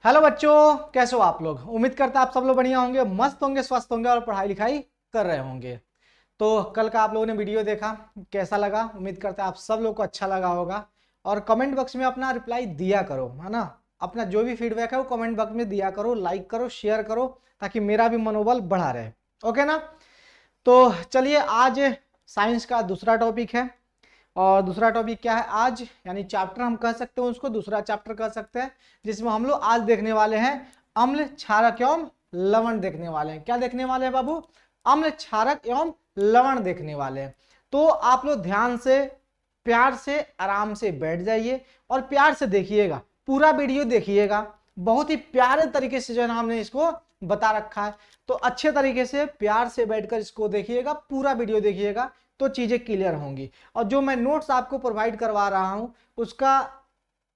Hello बच्चों, कैसे हो आप लोग। उम्मीद करता आप सब लोग बढ़िया होंगे, मस्त होंगे, स्वस्थ होंगे और पढ़ाई लिखाई कर रहे होंगे। तो कल का आप लोगों ने वीडियो देखा, कैसा लगा। उम्मीद करता आप सब लोग को अच्छा लगा होगा। और कमेंट बॉक्स में अपना रिप्लाई दिया करो, है ना। अपना जो भी फीडबैक है वो कमेंट बॉक्स में दिया करो, लाइक करो, शेयर करो, ताकि मेरा भी मनोबल बढ़ा रहे। ओके ना। तो चलिए, आज साइंस का दूसरा टॉपिक है। और दूसरा टॉपिक क्या है आज, यानी चैप्टर हम कह सकते हैं उसको, दूसरा चैप्टर कह सकते हैं, जिसमें हम लोग आज देखने वाले हैं अम्ल, क्षारक एवं लवण देखने वाले हैं। क्या देखने वाले हैं बाबू? अम्ल, क्षारक एवं लवण देखने वाले हैं। तो आप लोग ध्यान से, प्यार से, आराम से बैठ जाइए और प्यार से देखिएगा, पूरा वीडियो देखिएगा। बहुत ही प्यारे तरीके से जो है ना हमने इसको बता रखा है। तो अच्छे तरीके से प्यार से बैठकर इसको देखिएगा, पूरा वीडियो देखिएगा, तो चीजें क्लियर होंगी। और जो मैं नोट्स आपको प्रोवाइड करवा रहा हूं उसका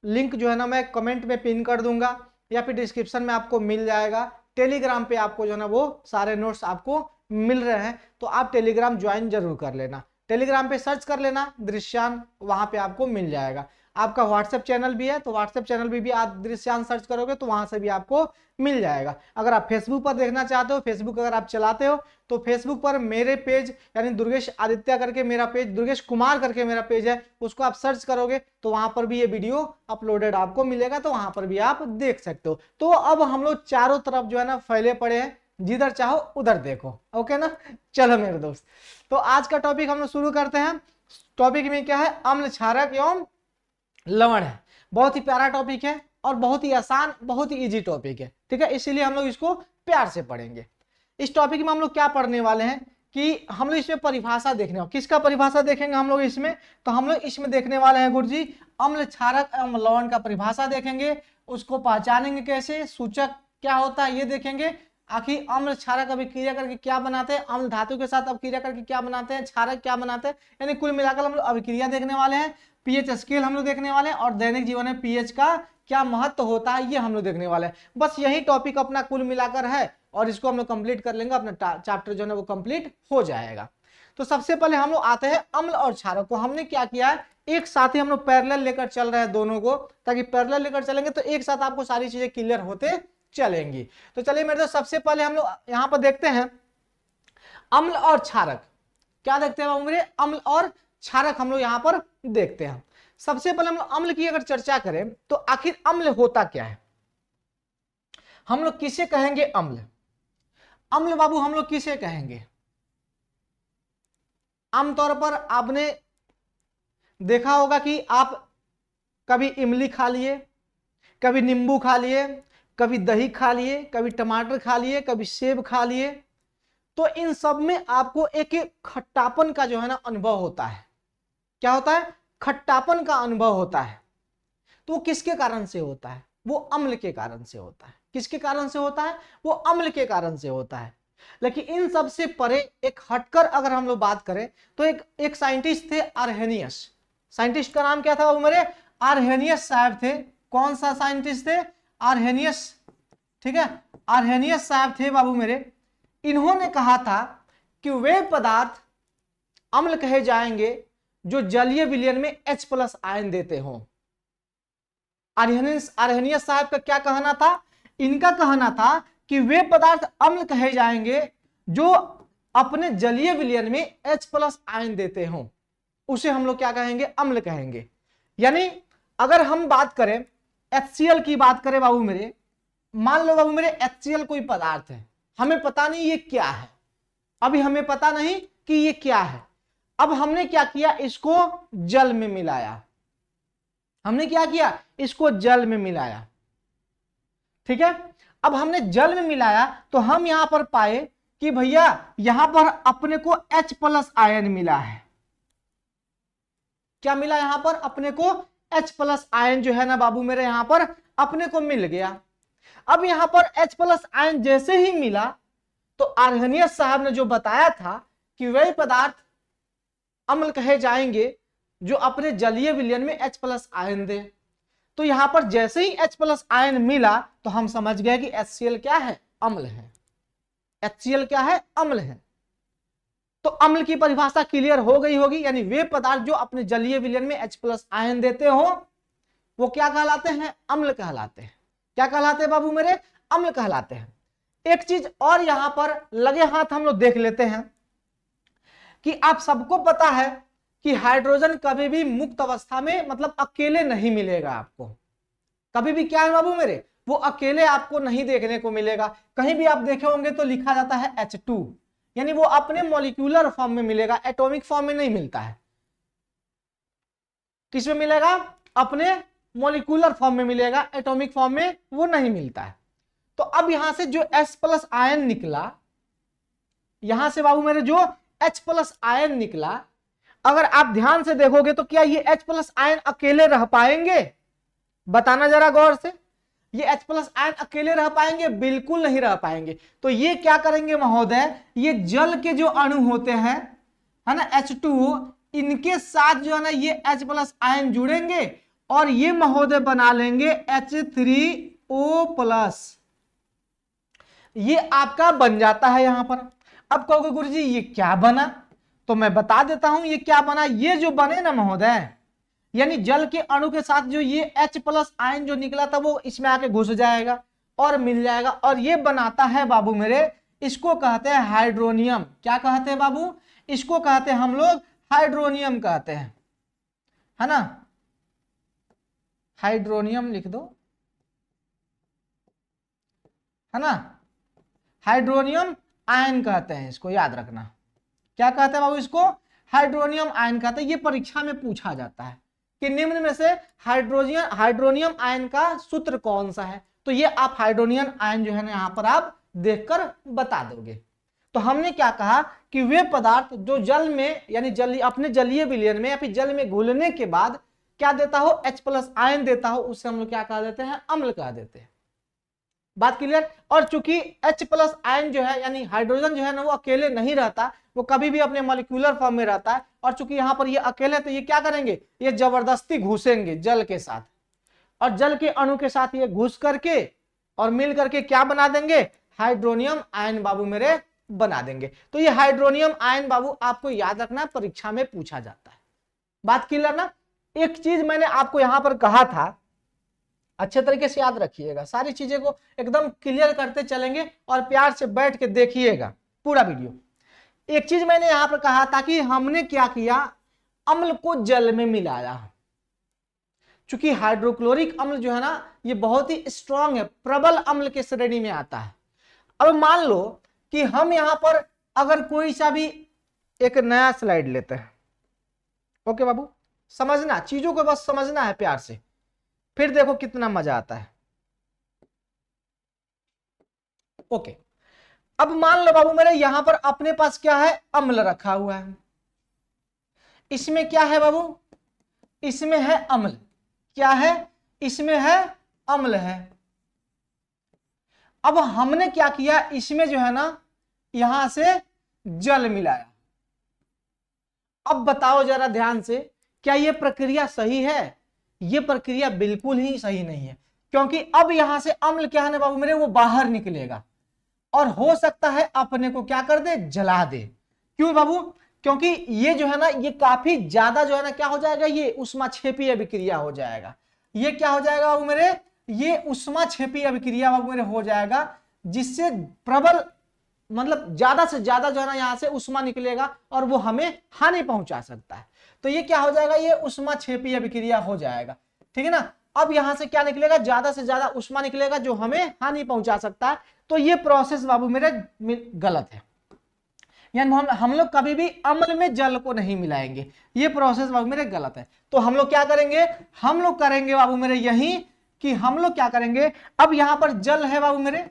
लिंक जो है ना मैं कमेंट में पिन कर दूंगा, या फिर डिस्क्रिप्शन में आपको मिल जाएगा। टेलीग्राम पे आपको जो है ना वो सारे नोट्स आपको मिल रहे हैं, तो आप टेलीग्राम ज्वाइन जरूर कर लेना। टेलीग्राम पे सर्च कर लेना दृश्यान, वहां पे आपको मिल जाएगा। आपका व्हाट्सएप चैनल भी है, तो व्हाट्सएप चैनल भी आप दृश्यान सर्च करोगे तो वहां से भी आपको मिल जाएगा। अगर आप फेसबुक पर देखना चाहते हो, फेसबुक अगर आप चलाते हो, तो फेसबुक पर मेरे पेज यानी दुर्गेश आदित्य करके मेरा पेज, दुर्गेश कुमार करके मेरा पेज है, उसको आप सर्च करोगे तो वहां पर भी ये वीडियो अपलोडेड आपको मिलेगा, तो वहां पर भी आप देख सकते हो। तो अब हम लोग चारों तरफ जो है ना फैले पड़े हैं, जिधर चाहो उधर देखो। ओके ना। चलो मेरे दोस्त, तो आज का टॉपिक हम लोग शुरू करते हैं। टॉपिक में क्या है? अम्ल, क्षारक एवं लवण है। बहुत ही प्यारा टॉपिक है और बहुत ही आसान, बहुत ही इजी टॉपिक है। ठीक है, इसीलिए हम लोग इसको प्यार से पढ़ेंगे। इस टॉपिक में हम लोग क्या पढ़ने वाले हैं कि हम लोग इसमें परिभाषा देखने वाले। किसका परिभाषा देखेंगे हम लोग इसमें? तो हम लोग इसमें देखने वाले हैं गुरुजी अम्ल, क्षारक एवं लवण का परिभाषा देखेंगे। उसको पहचानेंगे कैसे, सूचक क्या होता है ये देखेंगे। आखिर अम्ल क्षारक अभिक्रिया करके क्या बनाते हैं, अम्ल धातु के साथ अभिक्रिया करके क्या बनाते हैं, क्षारक क्या बनाते हैं, यानी कुल मिलाकर हम लोग अभिक्रिया देखने वाले हैं। पीएच स्केल हम लोग देखने वाले हैं, और दैनिक जीवन में पीएच का क्या महत्व होता है ये हम लोग देखने वाले हैं। बस यही टॉपिक अपना कुल मिलाकर है, और इसको हम लोग कंप्लीट कर लेंगे, अपना चैप्टर जो है वो कंप्लीट हो जाएगा। तो सबसे पहले हम लोग आते हैं अम्ल और क्षारक को। हमने क्या किया है, एक साथ ही हम लोग पैरेलल लेकर चल रहे हैं दोनों को, ताकि पैरेलल लेकर चलेंगे तो एक साथ आपको सारी चीजें क्लियर होते चलेंगी। तो चलिए मेरे दोस्त, सबसे पहले हम लोग यहां पर देखते हैं अम्ल और क्षारक। क्या देखते हैं मेरे? अम्ल और क्षारक हम लोग यहां पर देखते हैं। सबसे पहले हम लोग अम्ल की अगर चर्चा करें तो आखिर अम्ल होता क्या है, हम लोग किसे कहेंगे अम्ल? अम्ल बाबू हम लोग किसे कहेंगे? आमतौर पर आपने देखा होगा कि आप कभी इमली खा लिए, कभी नींबू खा लिए, कभी दही खा लिए, कभी टमाटर खा लिए, कभी सेब खा लिए। तो इन सब में आपको एक खट्टापन का जो है ना अनुभव होता है। क्या होता है? खट्टापन का अनुभव होता है। तो वो किसके कारण से होता है? वो अम्ल के कारण से होता है। किसके कारण से होता है? वो अम्ल के कारण से होता है। लेकिन इन सब से परे एक हटकर अगर हम लोग बात करें तो एक साइंटिस्ट थे, आर्हेनियस। साइंटिस्ट का नाम क्या था वो मेरे? आर्हेनियस साहब थे। कौन सा साइंटिस्ट थे? आर्हेनियस। ठीक है, आर्हेनियस साहब थे बाबू मेरे। इन्होंने कहा था कि वे पदार्थ अम्ल कहे जाएंगे जो जलीय विलयन में H+ आयन देते हों। आर्हेनियस साहब का क्या कहना था? इनका कहना था कि वे पदार्थ अम्ल कहे जाएंगे जो अपने जलीय विलयन में H+ आयन देते हों, उसे हम लोग क्या कहेंगे? अम्ल कहेंगे। यानी अगर हम बात करें HCl की बात करें बाबू मेरे, मान लो बाबू मेरे HCl कोई पदार्थ है, हमें पता नहीं ये क्या है, अभी हमें पता नहीं कि ये क्या है। अब हमने क्या किया, इसको जल में मिलाया। हमने क्या किया, इसको जल में मिलाया। ठीक है, अब हमने जल में मिलाया तो हम यहां पर पाए कि भैया यहां पर अपने को H+ आयन मिला है। क्या मिला यहां पर? अपने को H+ आयन जो है ना बाबू मेरे यहां पर अपने को मिल गया। अब यहां पर H+ आयन जैसे ही मिला तो आर्हेनियस साहब ने जो बताया था कि वे पदार्थ अम्ल कहे जाएंगे जो अपने जलीय विलयन में H+ आयन दे। तो यहां पर जैसे ही H+ आयन मिला तो हम समझ गए कि HCl क्या है? अम्ल है। HCl क्या है? अम्ल है। तो अम्ल की परिभाषा क्लियर हो गई होगी, यानी वे पदार्थ जो अपने जलीय विलयन में H+ आयन देते हो वो क्या कहलाते हैं? अम्ल कहलाते हैं। क्या कहलाते हैं बाबू मेरे? अम्ल कहलाते हैं। एक चीज और यहां पर लगे हाथ हम लोग देख लेते हैं कि आप सबको पता है कि हाइड्रोजन कभी भी मुक्त अवस्था में मतलब अकेले नहीं मिलेगा आपको, कभी भी क्या है बाबू मेरे, वो अकेले आपको नहीं देखने को मिलेगा। कहीं भी आप देखे होंगे तो लिखा जाता है H2, यानी वो अपने मॉलिक्यूलर फॉर्म में मिलेगा, एटॉमिक फॉर्म में नहीं मिलता है। किस में मिलेगा? अपने मॉलिक्यूलर फॉर्म में मिलेगा, एटॉमिक फॉर्म में वो नहीं मिलता है। तो अब यहां से जो H+ आयन निकला, यहां से बाबू मेरे जो H+ आयन निकला, अगर आप ध्यान से देखोगे तो क्या ये H+ आयन अकेले रह पाएंगे? बताना जरा गौर से, ये H+ आयन अकेले रह पाएंगे? बिल्कुल नहीं रह पाएंगे। तो ये क्या करेंगे महोदय, ये जल के जो अणु होते हैं, है ना, H2O, इनके साथ जो है ना ये H+ आयन जुड़ेंगे और ये महोदय बना लेंगे H3O+। ये आपका बन जाता है यहां पर। अब कहोगे गुरुजी ये क्या बना, तो मैं बता देता हूं ये क्या बना। ये जो बने ना महोदय, यानी जल के अणु के साथ जो ये H+ आयन जो निकला था वो इसमें आके घुस जाएगा और मिल जाएगा, और ये बनाता है बाबू मेरे, इसको कहते हैं हाइड्रोनियम। क्या कहते हैं बाबू? इसको कहते हैं हम लोग हाइड्रोनियम कहते हैं, है ना, हाइड्रोनियम लिख दो, है ना, हाइड्रोनियम आयन कहते हैं इसको, याद रखना। क्या कहते हैं बाबू? इसको हाइड्रोनियम आयन कहते हैं। ये परीक्षा में पूछा जाता है कि निम्न में से हाइड्रोनियम आयन का सूत्र कौन सा है, तो ये आप हाइड्रोनियम आयन जो है ना यहां पर आप देखकर बता दोगे। तो हमने क्या कहा कि वे पदार्थ जो जल में यानी अपने जलीय विलयन में या फिर जल में घुलने के बाद क्या देता हो, H+ आयन देता हो, उससे हम लोग क्या कह देते हैं, अम्ल कह देते हैं। बात क्लियर? और चूंकि H+ आयन जो है यानी हाइड्रोजन जो है ना वो अकेले नहीं रहता, वो कभी भी अपने मॉलिक्यूलर फॉर्म में रहता है, और चूंकि यहां पर ये अकेले, तो ये क्या करेंगे, ये जबरदस्ती घुसेंगे जल के साथ, और जल के अणु के साथ ये घुस करके और मिल करके क्या बना देंगे, हाइड्रोनियम आयन बाबू मेरे बना देंगे। तो ये हाइड्रोनियम आयन बाबू आपको याद रखना, परीक्षा में पूछा जाता है। बात क्लियर ना? एक चीज मैंने आपको यहां पर कहा था, अच्छे तरीके से याद रखिएगा, सारी चीजें को एकदम क्लियर करते चलेंगे और प्यार से बैठ के देखिएगा पूरा वीडियो। एक चीज मैंने यहां पर कहा था कि हमने क्या किया, अम्ल को जल में मिलाया। चूंकि हाइड्रोक्लोरिक अम्ल जो है ना ये बहुत ही स्ट्रांग है, प्रबल अम्ल के श्रेणी में आता है। अब मान लो कि हम यहां पर अगर कोई सा भी एक नया स्लाइड लेते हैं, ओके बाबू, समझना, चीजों को बस समझना है प्यार से, फिर देखो कितना मजा आता है। ओके, अब मान लो बाबू मेरे यहां पर अपने पास क्या है, अम्ल रखा हुआ है। इसमें क्या है बाबू, इसमें है अम्ल। क्या है, इसमें है अम्ल है। अब हमने क्या किया, इसमें जो है ना यहां से जल मिलाया। अब बताओ जरा ध्यान से, क्या यह प्रक्रिया सही है? यह प्रक्रिया बिल्कुल ही सही नहीं है, क्योंकि अब यहां से अम्ल क्या है ना बाबू मेरे, वो बाहर निकलेगा और हो सकता है अपने को क्या कर दे, जला दे। क्यों बाबू? क्योंकि ये जो है ना ये काफी ज्यादा जो है ना क्या हो जाएगा, ये ऊष्माक्षेपीय अभिक्रिया हो जाएगा। ये क्या हो जाएगा बाबू मेरे, ये ऊष्माक्षेपीय अभिक्रिया बाबू मेरे हो जाएगा, जिससे प्रबल मतलब ज्यादा से ज्यादा जो है ना यहां से ऊष्मा निकलेगा और वो हमें हानि पहुंचा सकता है। तो ये क्या हो जाएगा, ये ऊष्माक्षेपीय अभिक्रिया हो जाएगा, ठीक है ना। अब यहां से क्या निकलेगा, ज्यादा से ज्यादा ऊष्मा निकलेगा जो हमें हानि पहुंचा सकता है। तो ये प्रोसेस बाबू मेरे गलत है, यानी हम लोग कभी भी अम्ल में जल को नहीं मिलाएंगे, ये प्रोसेस बाबू मेरे गलत है। तो हम लोग क्या करेंगे, हम लोग करेंगे बाबू मेरे यही कि हम लोग क्या करेंगे, अब यहां पर जल है बाबू मेरे,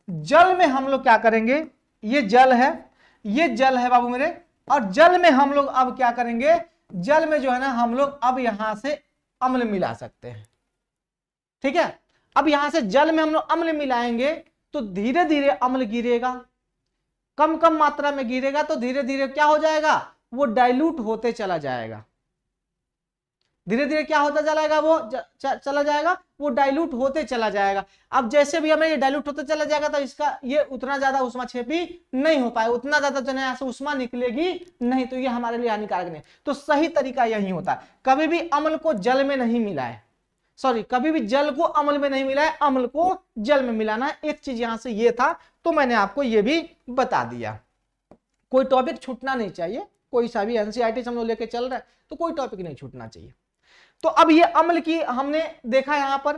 जल में हम लोग क्या करेंगे, ये जल है, ये जल है बाबू मेरे, और जल में हम लोग अब क्या करेंगे, जल में जो है ना हम लोग अब यहां से अम्ल मिला सकते हैं, ठीक है। अब यहां से जल में हम लोग अम्ल मिलाएंगे तो धीरे धीरे अम्ल गिरेगा, कम कम मात्रा में गिरेगा, तो धीरे धीरे क्या हो जाएगा, वो डाइल्यूट होते चला जाएगा। धीरे धीरे क्या होता चला जाएगा, वो चला जाएगा, वो डाइल्यूट होते चला जाएगा। अब जैसे भी हमें ये डाइल्यूट होते चला जाएगा तो इसका ये उतना ज्यादा ऊष्माक्षेपी नहीं हो पाए, उतना ज्यादा जो है ऐसे ऊष्मा निकलेगी नहीं, तो ये हमारे लिए हानिकारक नहीं। तो सही तरीका यही होता है, कभी भी अम्ल को जल में नहीं मिलाए, सॉरी, कभी भी जल को अम्ल में नहीं मिला है, अम्ल को जल में मिलाना है। एक चीज यहां से ये था, तो मैंने आपको ये भी बता दिया। कोई टॉपिक छूटना नहीं चाहिए, कोई सा भी एनसीईआरटी हम लोग लेके चल रहे हैं तो कोई टॉपिक नहीं छूटना चाहिए। तो अब ये अम्ल की हमने देखा यहां पर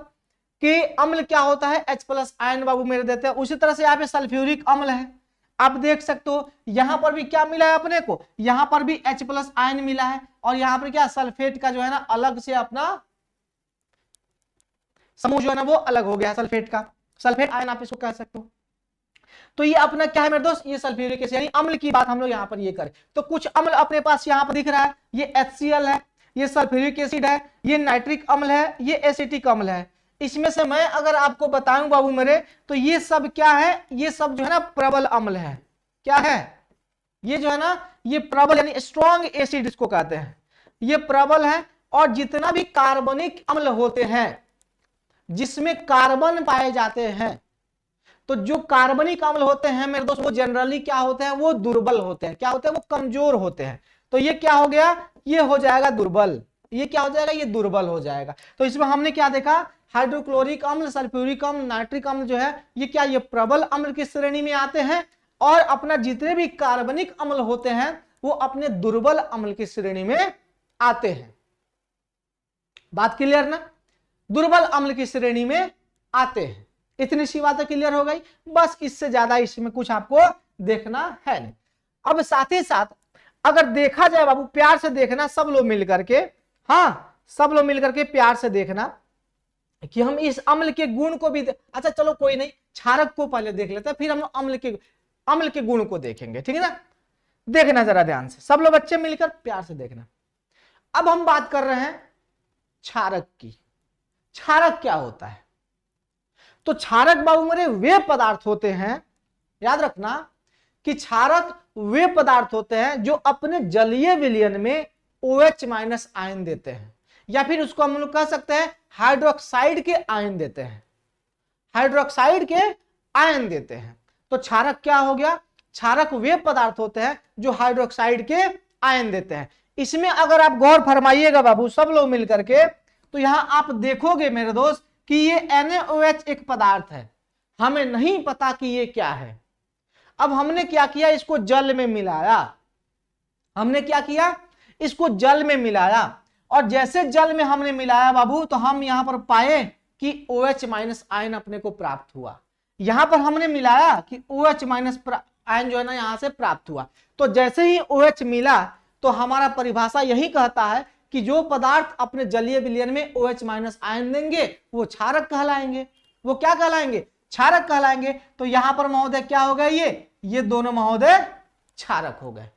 कि अम्ल क्या होता है, H+ आयन बाबू मेरे देते हैं। उसी तरह से यहाँ पे सल्फ्यूरिक अम्ल है, आप देख सकते हो यहां पर भी क्या मिला है अपने को, यहां पर भी H+ आयन मिला है, और यहां पर क्या सल्फेट का जो है ना अलग से अपना समूह जो है ना वो अलग हो गया, सल्फेट का, सल्फेट आयन आप इसको कह सकते हो। तो ये अपना क्या है मेरे दोस्त, ये सल्फ्यूरिक एसिड, यानी अम्ल की बात हम लोग यहां पर ये करें तो कुछ अम्ल अपने पास यहां पर दिख रहा है, ये HCl है, ये सल्फ्यूरिक एसिड है, ये नाइट्रिक अम्ल है, ये एसिटिक अम्ल है। इसमें से मैं अगर आपको बताऊं बाबू मेरे, तो ये सब क्या है, ये सब जो है ना प्रबल अम्ल है। क्या है ये जो है ना, ये प्रबल यानी स्ट्रॉन्ग एसिड इसको कहते हैं, ये प्रबल है। और जितना भी कार्बनिक अम्ल होते हैं जिसमें कार्बन पाए जाते हैं, तो जो कार्बनिक अम्ल होते हैं मेरे दोस्त वो जनरली क्या होते हैं, वो दुर्बल होते हैं। क्या होते हैं, वो कमजोर होते हैं। तो ये क्या हो गया, ये हो जाएगा दुर्बल, ये क्या हो जाएगा, ये दुर्बल हो जाएगा। तो इसमें हमने क्या देखा, हाइड्रोक्लोरिक अम्ल, सल्फ्यूरिक अम्ल, नाइट्रिक अम्ल जो है ये क्या, ये प्रबल अम्ल की श्रेणी में आते हैं, और अपना जितने भी कार्बनिक अम्ल होते हैं वो अपने दुर्बल अम्ल की श्रेणी में आते हैं। बात क्लियर ना, दुर्बल अम्ल की श्रेणी में आते हैं। इतनी सी बातें क्लियर हो गई, बस इससे ज्यादा इसमें कुछ आपको देखना है नहीं। अब साथ ही साथ अगर देखा जाए बाबू, प्यार से देखना सब लोग मिल करके, हाँ सब लोग मिल करके प्यार से देखना कि हम इस अम्ल के गुण को भी अच्छा चलो कोई नहीं, क्षारक को पहले देख लेते हैं, फिर हम लोग अम्ल के गुण को देखेंगे, ठीक है ना। देखना जरा ध्यान से, सब लोग बच्चे मिलकर प्यार से देखना। अब हम बात कर रहे हैं क्षारक की। क्षारक क्या होता है, तो क्षारक बाबू मेरे वे पदार्थ होते हैं, याद रखना कि क्षारक वे पदार्थ होते हैं जो अपने जलीय विलयन में OH- आयन देते हैं, या फिर उसको हम लोग कह सकते हैं हाइड्रोक्साइड के आयन देते हैं, हाइड्रोक्साइड के आयन देते हैं। तो क्षारक क्या हो गया, क्षारक वे पदार्थ होते हैं जो हाइड्रोक्साइड के आयन देते हैं। इसमें अगर आप गौर फरमाइएगा बाबू सब लोग मिलकर के, तो यहां आप देखोगे मेरे दोस्त कि ये NaOH एक पदार्थ है, हमें नहीं पता कि ये क्या है। अब हमने क्या किया, इसको जल में मिलाया, हमने क्या किया, इसको जल में मिलाया, और जैसे जल में हमने मिलाया बाबू तो हम यहां पर पाए कि OH- आयन अपने को प्राप्त हुआ। यहां पर हमने मिलाया कि OH- आयन जो है ना यहां से प्राप्त हुआ। तो जैसे ही OH मिला तो हमारा परिभाषा यही कहता है कि जो पदार्थ अपने जलीय विलयन में OH- आयन देंगे वो क्षारक कहलाएंगे। वो क्या कहलाएंगे, क्षारक कहलाएंगे। तो यहां पर महोदय क्या हो गए, ये दोनों महोदय क्षारक हो गए।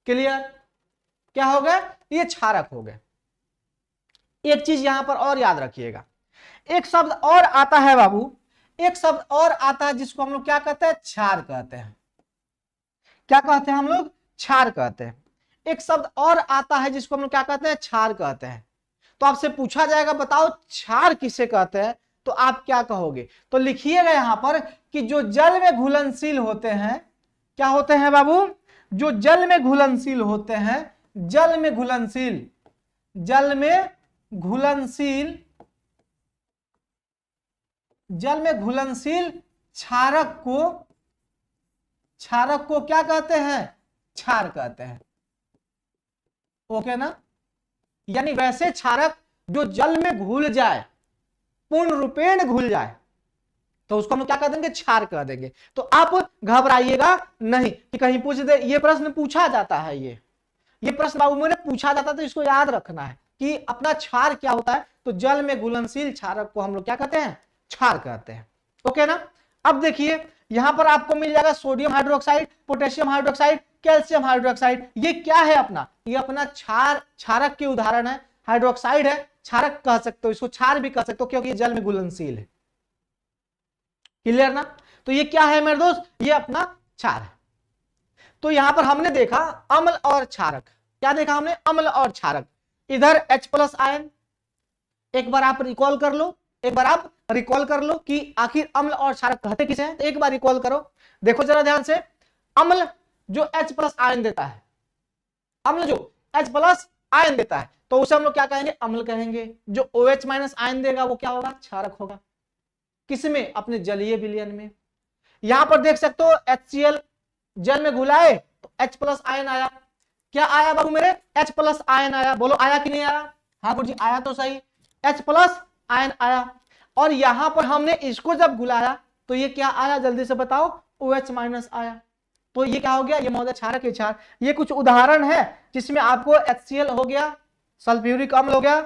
क्लियर, क्या हो गए, ये क्षारक हो गए। एक चीज यहां पर और याद रखिएगा, एक शब्द और आता है बाबू, एक शब्द और आता है जिसको हम लोग क्या कहते हैं, क्षार कहते हैं। क्या कहते हैं हम लोग, क्षार कहते हैं। एक शब्द और आता है जिसको हम लोग क्या कहते हैं, क्षार कहते हैं। तो आपसे पूछा जाएगा बताओ क्षार किसे कहते हैं, तो आप क्या कहोगे, तो लिखिएगा यहां पर कि जो जल में घुलनशील होते हैं, क्या होते हैं बाबू, जो जल में घुलनशील होते हैं, जल में घुलनशील, जल में घुलनशील, जल में घुलनशील क्षारक को क्या कहते हैं, क्षार कहते हैं। ओके ना, यानी वैसे क्षारक जो जल में घुल जाए, पूर्ण रूपेण घुल जाए, तो उसको हम क्या कह देंगे, क्षार कह देंगे। तो आप घबराइएगा नहीं कि कहीं पूछ दे, ये प्रश्न पूछा जाता है, ये प्रश्न बाबू मैंने पूछा जाता है, तो इसको याद रखना है कि अपना क्षार क्या होता है। तो जल में घुलनशील क्षारक को हम लोग क्या कहते हैं, क्षार कहते हैं। ओके ना। अब देखिए यहां पर आपको मिल जाएगा sodium hydroxide, potassium hydroxide, calcium hydroxide. ये क्या है अपना, ये अपना क्षारक के उदाहरण है। हाइड्रोक्साइड है, क्षारक कह सकते हो, इसको क्षार भी कह सकते हो क्योंकि ये जल में घुलनशील है। क्लियर ना। तो ये क्या है मेरे दोस्त, ये अपना क्षार है। तो यहां पर हमने देखा अम्ल और क्षारक, क्या देखा हमने, अम्ल और क्षारक। इधर H+ आयन, एक बार आप रिकॉल कर लो, एक बार आप रिकॉल कर लो कि आखिर अम्ल और क्षारक कहते किसे हैं। एक बार रिकॉल करो, देखो जरा ध्यान से। अम्ल जो H+ आयन देता है, अम्ल जो H+ आयन देता है तो उसे हम लोग क्या कहेंगे, अम्ल कहेंगे। जो OH माइनस आयन देगा वो क्या होगा, क्षारक होगा। किसमें, अपने जलीय विलयन में। यहां पर देख सकते हो HCl जल में घुलाए तो H प्लस आयन आया। क्या आया बाबू मेरे, H प्लस आयन आया। बोलो आया कि नहीं आया, हाँ गुरु जी आया तो सही, H प्लस आयन आया। और यहां पर हमने इसको जब घुलाया तो ये क्या आया, जल्दी से बताओ, OH माइनस आया। तो ये क्या हो गया, ये महोदय क्षारक है, क्षार। ये कुछ उदाहरण है जिसमें आपको HCl हो गया, सल्फ्यूरिक अम्ल हो गया,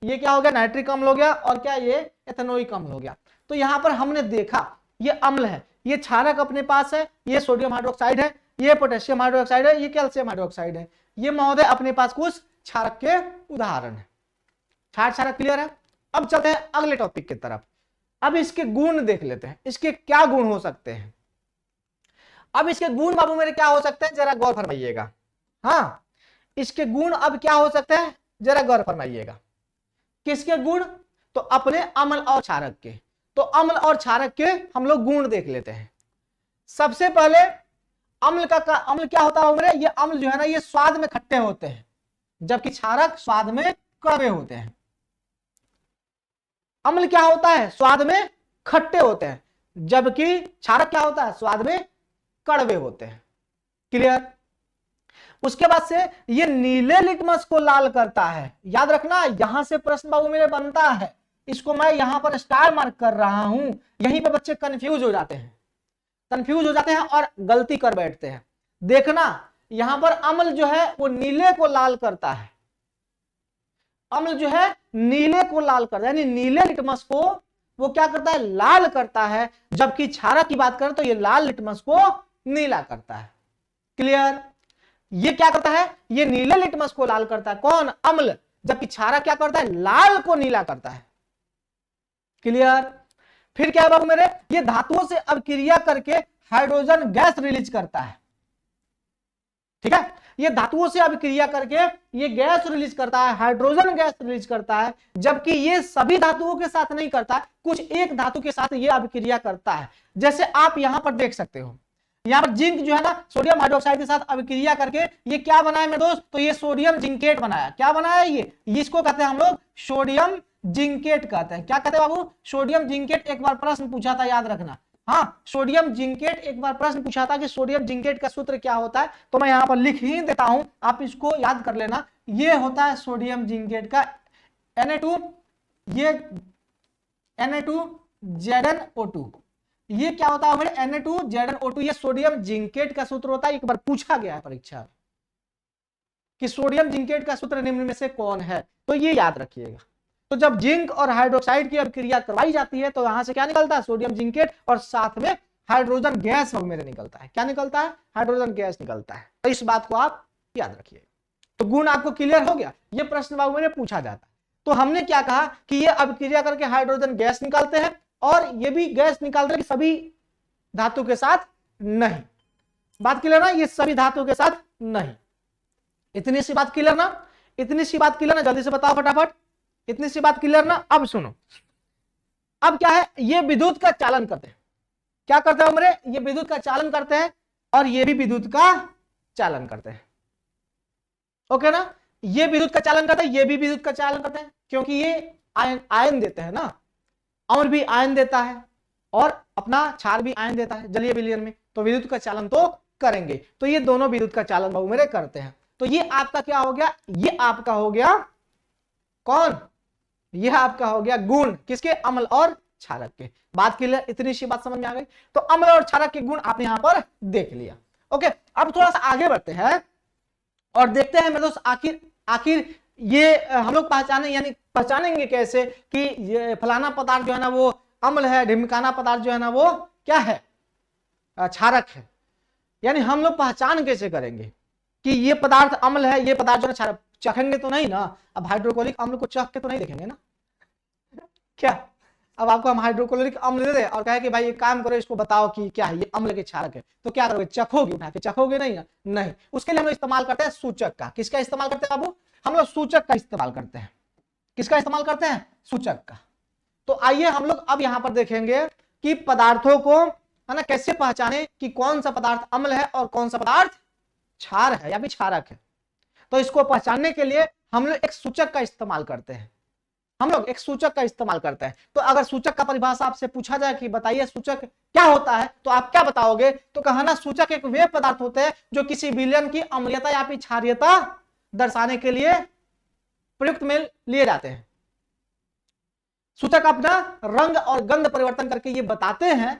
ये क्या हो गया, नाइट्रिक अम्ल हो गया, और क्या ये एथेनोइक अम्ल हो गया। तो यहां पर हमने देखा ये अम्ल है, ये क्षारक अपने पास है, ये सोडियम हाइड्रोक्साइड है, ये पोटेशियम हाइड्रोक्साइड है, ये कैल्शियम हाइड्रोक्साइड है। ये महोदय अपने पास कुछ क्षारक के उदाहरण है। क्षार क्षारक क्लियर है। अब चलते हैं अगले टॉपिक की तरफ। अब इसके गुण देख लेते हैं, इसके क्या गुण हो सकते हैं। अब इसके गुण बाबू मेरे क्या हो सकते हैं, जरा गौर फरमाइएगा। हाँ, इसके गुण अब क्या हो सकते हैं, जरा गौर फरमाइएगा। किसके गुण, तो अपने अम्ल और क्षारक के। तो अम्ल और क्षारक के हम लोग गुण देख लेते हैं। सबसे पहले अम्ल अम्ल क्या होता है मेरे, ये अम्ल जो है ना ये स्वाद में खट्टे होते हैं, जबकि क्षारक स्वाद में कड़वे होते हैं। अम्ल क्या होता है, स्वाद में खट्टे होते हैं, जबकि क्षारक क्या होता है, स्वाद में कड़वे होते हैं। क्लियर। उसके बाद से ये नीले लिटमस को लाल करता है। याद रखना, यहां से प्रश्न बाबू मेरे बनता है, इसको मैं यहां पर स्टार मार्क कर रहा हूं। यहीं पे बच्चे कंफ्यूज हो जाते हैं, कंफ्यूज हो जाते हैं और गलती कर बैठते हैं। देखना, यहां पर अम्ल जो है वो नीले को लाल करता है, अम्ल जो है नीले को लाल करता है, यानी नीले लिटमस को वो क्या करता है, लाल करता है। जबकि क्षारक की बात करें तो ये लाल लिटमस को नीला करता है। क्लियर। ये क्या करता है, ये नीले लिटमस को लाल करता है, कौन, अम्ल। जबकि क्षारक क्या करता है, लाल को नीला करता है। क्लियर। फिर क्या है बाबू मेरे, ये धातुओं से अभिक्रिया करके हाइड्रोजन गैस रिलीज करता है। ठीक है, ये धातुओं से अभिक्रिया करके ये गैस रिलीज करता है, हाइड्रोजन गैस रिलीज करता है। जबकि ये सभी धातुओं के साथ नहीं करता, कुछ एक धातु के साथ ये अभिक्रिया करता है। जैसे आप यहां पर देख सकते हो, यहां पर जिंक जो है ना सोडियम हाइड्रोक्साइड के साथ अभिक्रिया करके ये क्या बनाया मेरे दोस्त, तो ये सोडियम जिंकेट बनाया। क्या बनाया ये इसको कहते हैं हम लोग सोडियम जिंकेट कहते हैं। क्या कहते हैं बाबू, सोडियम जिंकेट। एक बार प्रश्न पूछा था, याद रखना। हाँ, सोडियम जिंकेट, एक बार प्रश्न पूछा था कि सोडियम जिंकेट का सूत्र क्या होता है, तो मैं यहां पर लिख ही देता हूं, आप इसको याद कर लेना। ये होता है सोडियम जिंकेट का Na2, ये Na2ZnO2। ये क्या होता है हमारे, Na2ZnO2। ये सोडियम जिंकेट का सूत्र होता है। एक बार पूछा गया है परीक्षा कि सोडियम जिंकेट का सूत्र निम्न में से कौन है, तो ये याद रखिएगा। तो जब जिंक और हाइड्रोक्साइड की अभिक्रिया करवाई जाती है तो यहां से क्या निकलता है, सोडियम जिंकेट, और साथ में हाइड्रोजन गैस मेरे निकलता है। क्या निकलता है, हाइड्रोजन गैस निकलता है। तो इस बात को आप याद रखिए। तो गुण आपको क्लियर हो गया। ये प्रश्न बाबू मेरे पूछा जाता है। तो हमने क्या कहा कि ये अभिक्रिया करके हाइड्रोजन गैस निकालते हैं, और ये भी गैस निकालते हैं सभी धातु के साथ नहीं। बात क्लियर ना, ये सभी धातु के साथ नहीं। इतनी सी बात क्लियर ना, इतनी सी बात क्लियर ना, जल्दी से बताओ फटाफट, इतनी सी बात क्लियर ना। अब सुनो, अब क्या है, ये विद्युत का चालन करते हैं। क्या करते हैं हमारे, ये विद्युत का चालन करते हैं, और ये भी विद्युत का चालन करते हैं। ओके ना, ये विद्युत का चालन करते हैं, ये भी विद्युत का चालन करते हैं, क्योंकि ये आयन देते हैं ना। अम्ल भी आयन देता है और अपना क्षार भी आयन देता है जलीय विलयन में, तो विद्युत का चालन तो करेंगे। तो ये दोनों विद्युत का चालन बाबू मेरे करते हैं। तो ये आपका क्या हो गया, ये आपका हो गया कौन, यह आपका हो गया गुण, किसके, अम्ल और क्षारक के। बात क्लियर, इतनी सी बात समझ में आ गई। तो अम्ल और क्षारक के गुण आपने यहां पर देख लिया। ओके, अब थोड़ा सा आगे बढ़ते हैं और देखते हैं मेरे दोस्त, आखिर ये हम लोग पहचानेंगे कैसे कि ये फलाना पदार्थ जो है ना वो अम्ल है, ढिमकाना पदार्थ जो है ना वो क्या है, क्षारक है। यानी हम लोग पहचान कैसे करेंगे कि ये पदार्थ अम्ल है, ये पदार्थ जो है क्षारक। चखेंगे तो नहीं ना, अब हाइड्रोक्लोरिक अम्ल को चख के तो नहीं देखेंगे ना, क्या। अब आपको हम हाइड्रोक्लोरिक अम्ल दे दे और कहे कि भाई एक काम करो, इसको बताओ कि क्या है, ये अम्ल के क्षारक है, तो क्या करोगे, चखोगे, उठा के चखोगे नहीं ना, नहीं। उसके लिए हम लोग इस्तेमाल करते हैं सूचक का। किसका इस्तेमाल करते हैं बाबू, हम लोग सूचक का इस्तेमाल करते हैं। किसका इस्तेमाल करते हैं, सूचक का। तो आइए हम लोग अब यहां पर देखेंगे कि पदार्थों को है ना कैसे पहचाने कि कौन सा पदार्थ अम्ल है और कौन सा पदार्थ क्षार है या फिर क्षारक है। तो इसको पहचानने के लिए हम लोग एक सूचक का इस्तेमाल करते हैं, हम लोग एक सूचक का इस्तेमाल करते हैं। तो अगर सूचक का परिभाषा आपसे पूछा जाए कि बताइए सूचक क्या होता है, तो आप क्या बताओगे? तो कहना सूचक एक वे पदार्थ होते हैं जो किसी विलयन की अम्लीयता या फिर क्षारीयता दर्शाने के लिए प्रयुक्त में लिए जाते हैं। सूचक अपना रंग और गंध परिवर्तन करके ये बताते हैं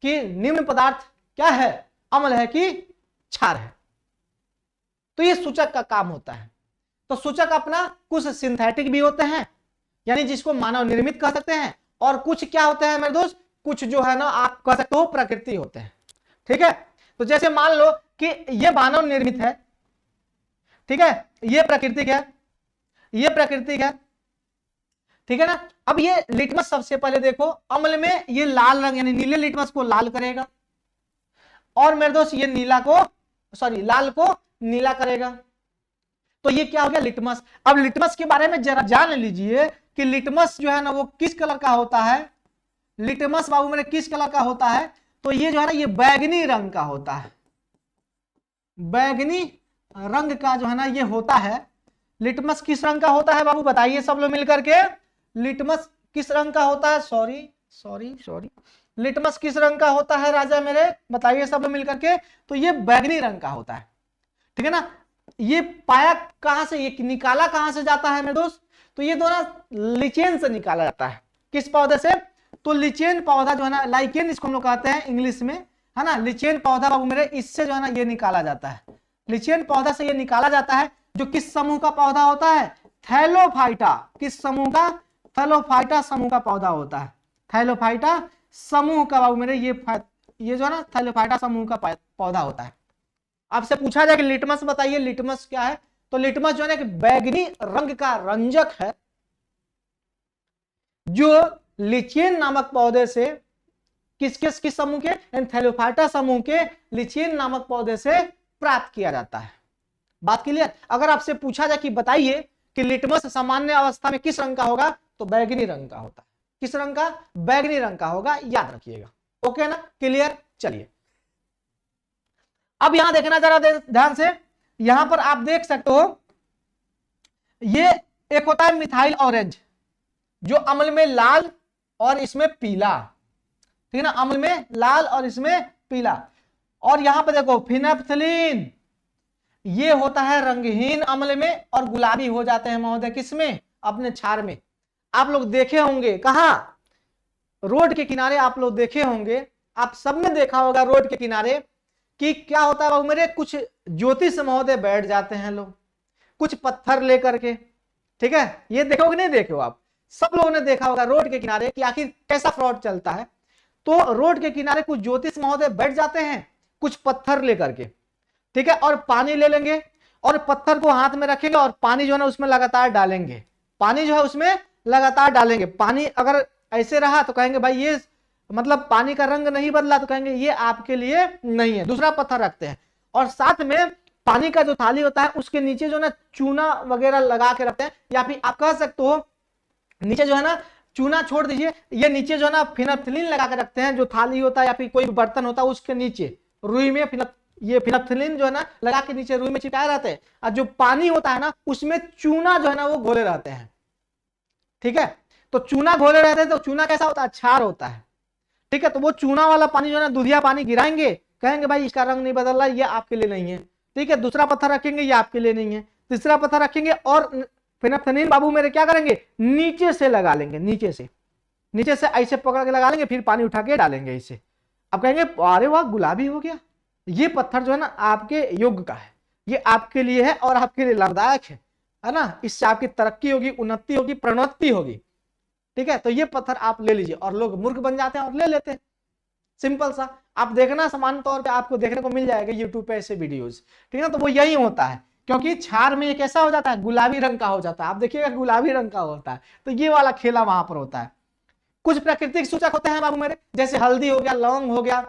कि निम्न पदार्थ क्या है, अम्ल है कि क्षार है। तो ये सूचक का काम होता है। तो सूचक अपना कुछ सिंथेटिक भी होते हैं, यानी जिसको मानव निर्मित कह सकते हैं, और कुछ क्या होते हैं मेरे दोस्त, कुछ जो है ना आप कह सकते हो प्रकृति होते हैं। ठीक है, तो जैसे मान लो कि ये मानव निर्मित है, ठीक है, ये प्राकृतिक है, ये प्राकृतिक है, ठीक है ना। अब ये लिटमस सबसे पहले देखो, अम्ल में ये लाल रंग यानी नीले लिटमस को लाल करेगा, और मेरे दोस्त ये नीला को लाल को नीला करेगा। तो ये क्या हो गया, लिटमस। अब लिटमस के बारे में जरा जान लीजिए कि लिटमस जो है ना वो किस कलर का होता है। लिटमस बाबू मेरे किस कलर का होता है? तो ये जो है ना ये बैगनी रंग का होता है, बैगनी रंग का जो है ना ये होता है। लिटमस किस रंग का होता है बाबू, बताइए सब लोग मिलकर के। लिटमस किस रंग का होता है? सॉरी, लिटमस किस रंग का होता है राजा मेरे, बताइए सब लोग मिलकर के। तो ये बैगनी रंग का होता है, ठीक है ना। ये पाया कहां से, ये निकाला कहां से जाता है मेरे दोस्त? तो ये दोनों लिचेन से निकाला जाता है। किस पौधे से? तो लिचेन पौधा जो है ना, लाइकेन इसको हम लोग कहते हैं इंग्लिश में, है ना। लिचेन पौधा बाबू मेरे, इससे जो है ना ये निकाला जाता है। लिचेन पौधा से ये निकाला जाता है, जो किस समूह का पौधा होता है? थैलोफाइटा। किस समूह का? थैलोफाइटा समूह का पौधा होता है। थैलोफाइटा समूह का बाबू मेरे ये जो है ना थैलोफाइटा समूह का पौधा होता है। आपसे पूछा जाए कि लिटमस बताइए, लिटमस क्या है? तो लिटमस जो है ना कि बैगनी रंग का रंजक है, जो लिचेन नामक पौधे से किस समूह के, थैलोफाइटा समूह के लिचेन नामक पौधे से प्राप्त किया जाता है। बात क्लियर? अगर आपसे पूछा जाए कि बताइए कि लिटमस सामान्य अवस्था में किस रंग का होगा, तो बैगनी रंग का होता है। किस रंग का? बैगनी रंग का होगा, याद रखिएगा। ओके ना, क्लियर? चलिए अब यहां देखना जरा ध्यान से, यहां पर आप देख सकते हो ये एक होता है मिथाइल ऑरेंज, जो अम्ल में लाल और इसमें पीला, ठीक है ना, अम्ल में लाल और इसमें पीला। और यहां पर देखो फिनेप्थलीन, ये होता है रंगहीन अम्ल में और गुलाबी हो जाते हैं महोदय किसमें? अपने क्षार में। आप लोग देखे होंगे कहां? रोड के किनारे आप लोग देखे होंगे, आप सबने देखा होगा रोड के किनारे कि क्या होता है बाबू मेरे, कुछ ज्योतिष महोदय बैठ जाते हैं लोग कुछ पत्थर लेकर के, ठीक है। ये देखोगे नहीं देखे हो आप, सब लोगों ने देखा होगा रोड के किनारे कि आखिर कैसा फ्रॉड चलता है। तो रोड के किनारे कुछ ज्योतिष महोदय बैठ जाते हैं कुछ पत्थर लेकर के, ठीक है, और पानी ले लेंगे और पत्थर को हाथ में रखेंगे और पानी जो है ना उसमें लगातार डालेंगे, पानी जो है उसमें लगातार डालेंगे। पानी अगर ऐसे रहा तो कहेंगे भाई ये मतलब पानी का रंग नहीं बदला, तो कहेंगे ये आपके लिए नहीं है, दूसरा पत्थर रखते हैं। और साथ में पानी का जो थाली होता है उसके नीचे जो ना चूना वगैरह लगा के रखते हैं, या फिर आप कह सकते हो नीचे जो है ना चूना छोड़ दीजिए, ये नीचे जो है ना फिनेप्थलीन लगा के रखते हैं, जो थाली होता है या फिर कोई बर्तन होता है उसके नीचे रुई में ये फिनेप्थलीन जो है ना लगा के नीचे रुई में चिपकाए रहते हैं, और जो पानी होता है ना उसमें चूना जो है ना वो घोले रहते हैं, ठीक है। तो चूना घोले रहते हैं, तो चूना कैसा होता है? क्षार होता है, ठीक है। तो वो चूना वाला पानी जो है ना दूधिया पानी गिराएंगे, कहेंगे भाई इसका रंग नहीं बदल रहा, ये आपके लिए नहीं है, ठीक है। दूसरा पत्थर रखेंगे, ये आपके लिए नहीं है। तीसरा पत्थर रखेंगे और फिनेप्थलीन बाबू मेरे क्या करेंगे? नीचे से लगा लेंगे, नीचे से ऐसे पकड़ के लगा लेंगे, फिर पानी उठा के डालेंगे इसे। अब कहेंगे अरे वाह गुलाबी हो गया, ये पत्थर जो है ना आपके योग्य का है, ये आपके लिए है और आपके लिए लाभदायक है ना, इससे आपकी तरक्की होगी, उन्नति होगी, प्रोन्नति होगी, ठीक है। तो ये पत्थर आप ले लीजिए, और लोग मूर्ख बन जाते हैं और ले लेते हैं, सिंपल सा। आप देखना सामान्य तौर पे आपको देखने को मिल जाएगा यूट्यूब पे ऐसे वीडियोस, ठीक है ना। तो वो यही होता है, क्योंकि क्षार में ये कैसा हो जाता है? गुलाबी रंग का हो जाता है, आप देखिएगा गुलाबी रंग का होता है। तो ये वाला खेला वहां पर होता है। कुछ प्राकृतिक सूचक होते हैं बाबू मेरे, जैसे हल्दी हो गया, लौंग हो गया,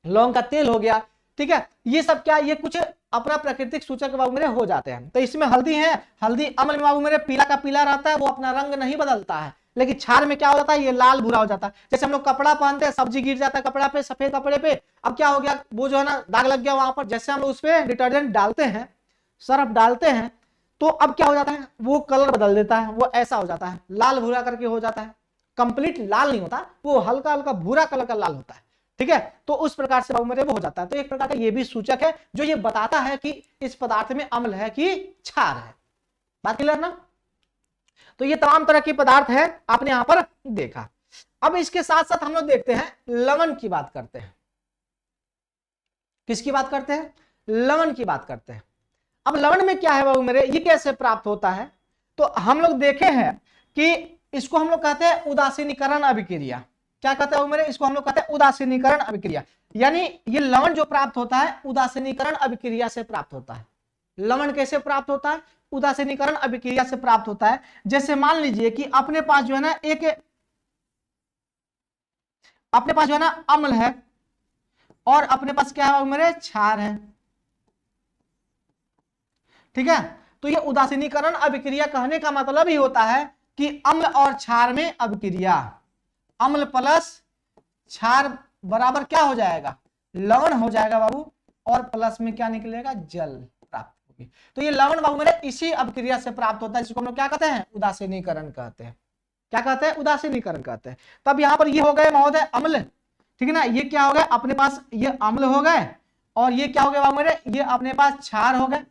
लौंग का तेल हो गया, ठीक है। ये सब क्या, ये कुछ अपना प्राकृतिक सूचक बाबू मेरे हो जाते हैं। तो इसमें हल्दी है, हल्दी अम्ल में बाबू मेरे पीला का पीला रहता है, वो अपना रंग नहीं बदलता है, लेकिन क्षार में क्या हो जाता है? ये लाल भूरा हो जाता है। जैसे हम लोग कपड़ा पहनते हैं, सब्जी गिर जाता है कपड़ा पे, सफेद कपड़े पे, अब क्या हो गया, वो जो है ना दाग लग गया वहां पर, जैसे हम लोग उस पर डिटर्जेंट डालते हैं सर्फ डालते हैं तो अब क्या हो जाता है, वो कलर बदल देता है, वो ऐसा हो जाता है, लाल भूरा करके हो जाता है, कंप्लीट लाल नहीं होता, वो हल्का हल्का भूरा कलर का लाल होता है। ठीक है, तो उस प्रकार से बाबू मेरे वो हो जाता है। तो एक प्रकार का ये भी सूचक है जो ये बताता है कि इस पदार्थ में अम्ल है कि क्षार है। बात क्लियर ना? तो ये तमाम तरह के पदार्थ है, आपने यहां पर देखा। अब इसके साथ साथ हम लोग देखते हैं लवण की बात करते हैं। किसकी बात करते हैं? लवण की बात करते हैं। अब लवण में क्या है बाबू मेरे, ये कैसे प्राप्त होता है? तो हम लोग देखे हैं कि इसको हम लोग कहते हैं उदासीनीकरण अभिक्रिया। क्या कहते हैं बाबू मेरे? इसको हम लोग कहते हैं उदासीनीकरण अभिक्रिया। यानी ये लवण जो प्राप्त होता है उदासीनीकरण अभिक्रिया से प्राप्त होता है। लवण कैसे प्राप्त होता है? उदासीनीकरण अभिक्रिया से प्राप्त होता है। जैसे मान लीजिए कि अपने पास जो है ना अम्ल है और अपने पास क्या है मेरे, क्षार है। ठीक है, तो ये उदासीनीकरण अभिक्रिया कहने का मतलब ही होता है कि अम्ल और क्षार में अभिक्रिया, अम्ल प्लस क्षार बराबर क्या हो जाएगा, लवण हो जाएगा बाबू, और प्लस में क्या निकलेगा, जल प्राप्त होगी। तो ये लवण बाबू मेरे इसी अभिक्रिया से प्राप्त होता है, जिसको हम लोग क्या कहते हैं, उदासीनीकरण कहते हैं। क्या कहते हैं? उदासीनीकरण कहते हैं। तब यहां पर ये हो गए महोदय अम्ल, ठीक है ना, ये क्या हो गए अपने पास, ये अम्ल हो गए, और ये क्या हो गए बाबू मेरे, ये अपने पास क्षार हो गए।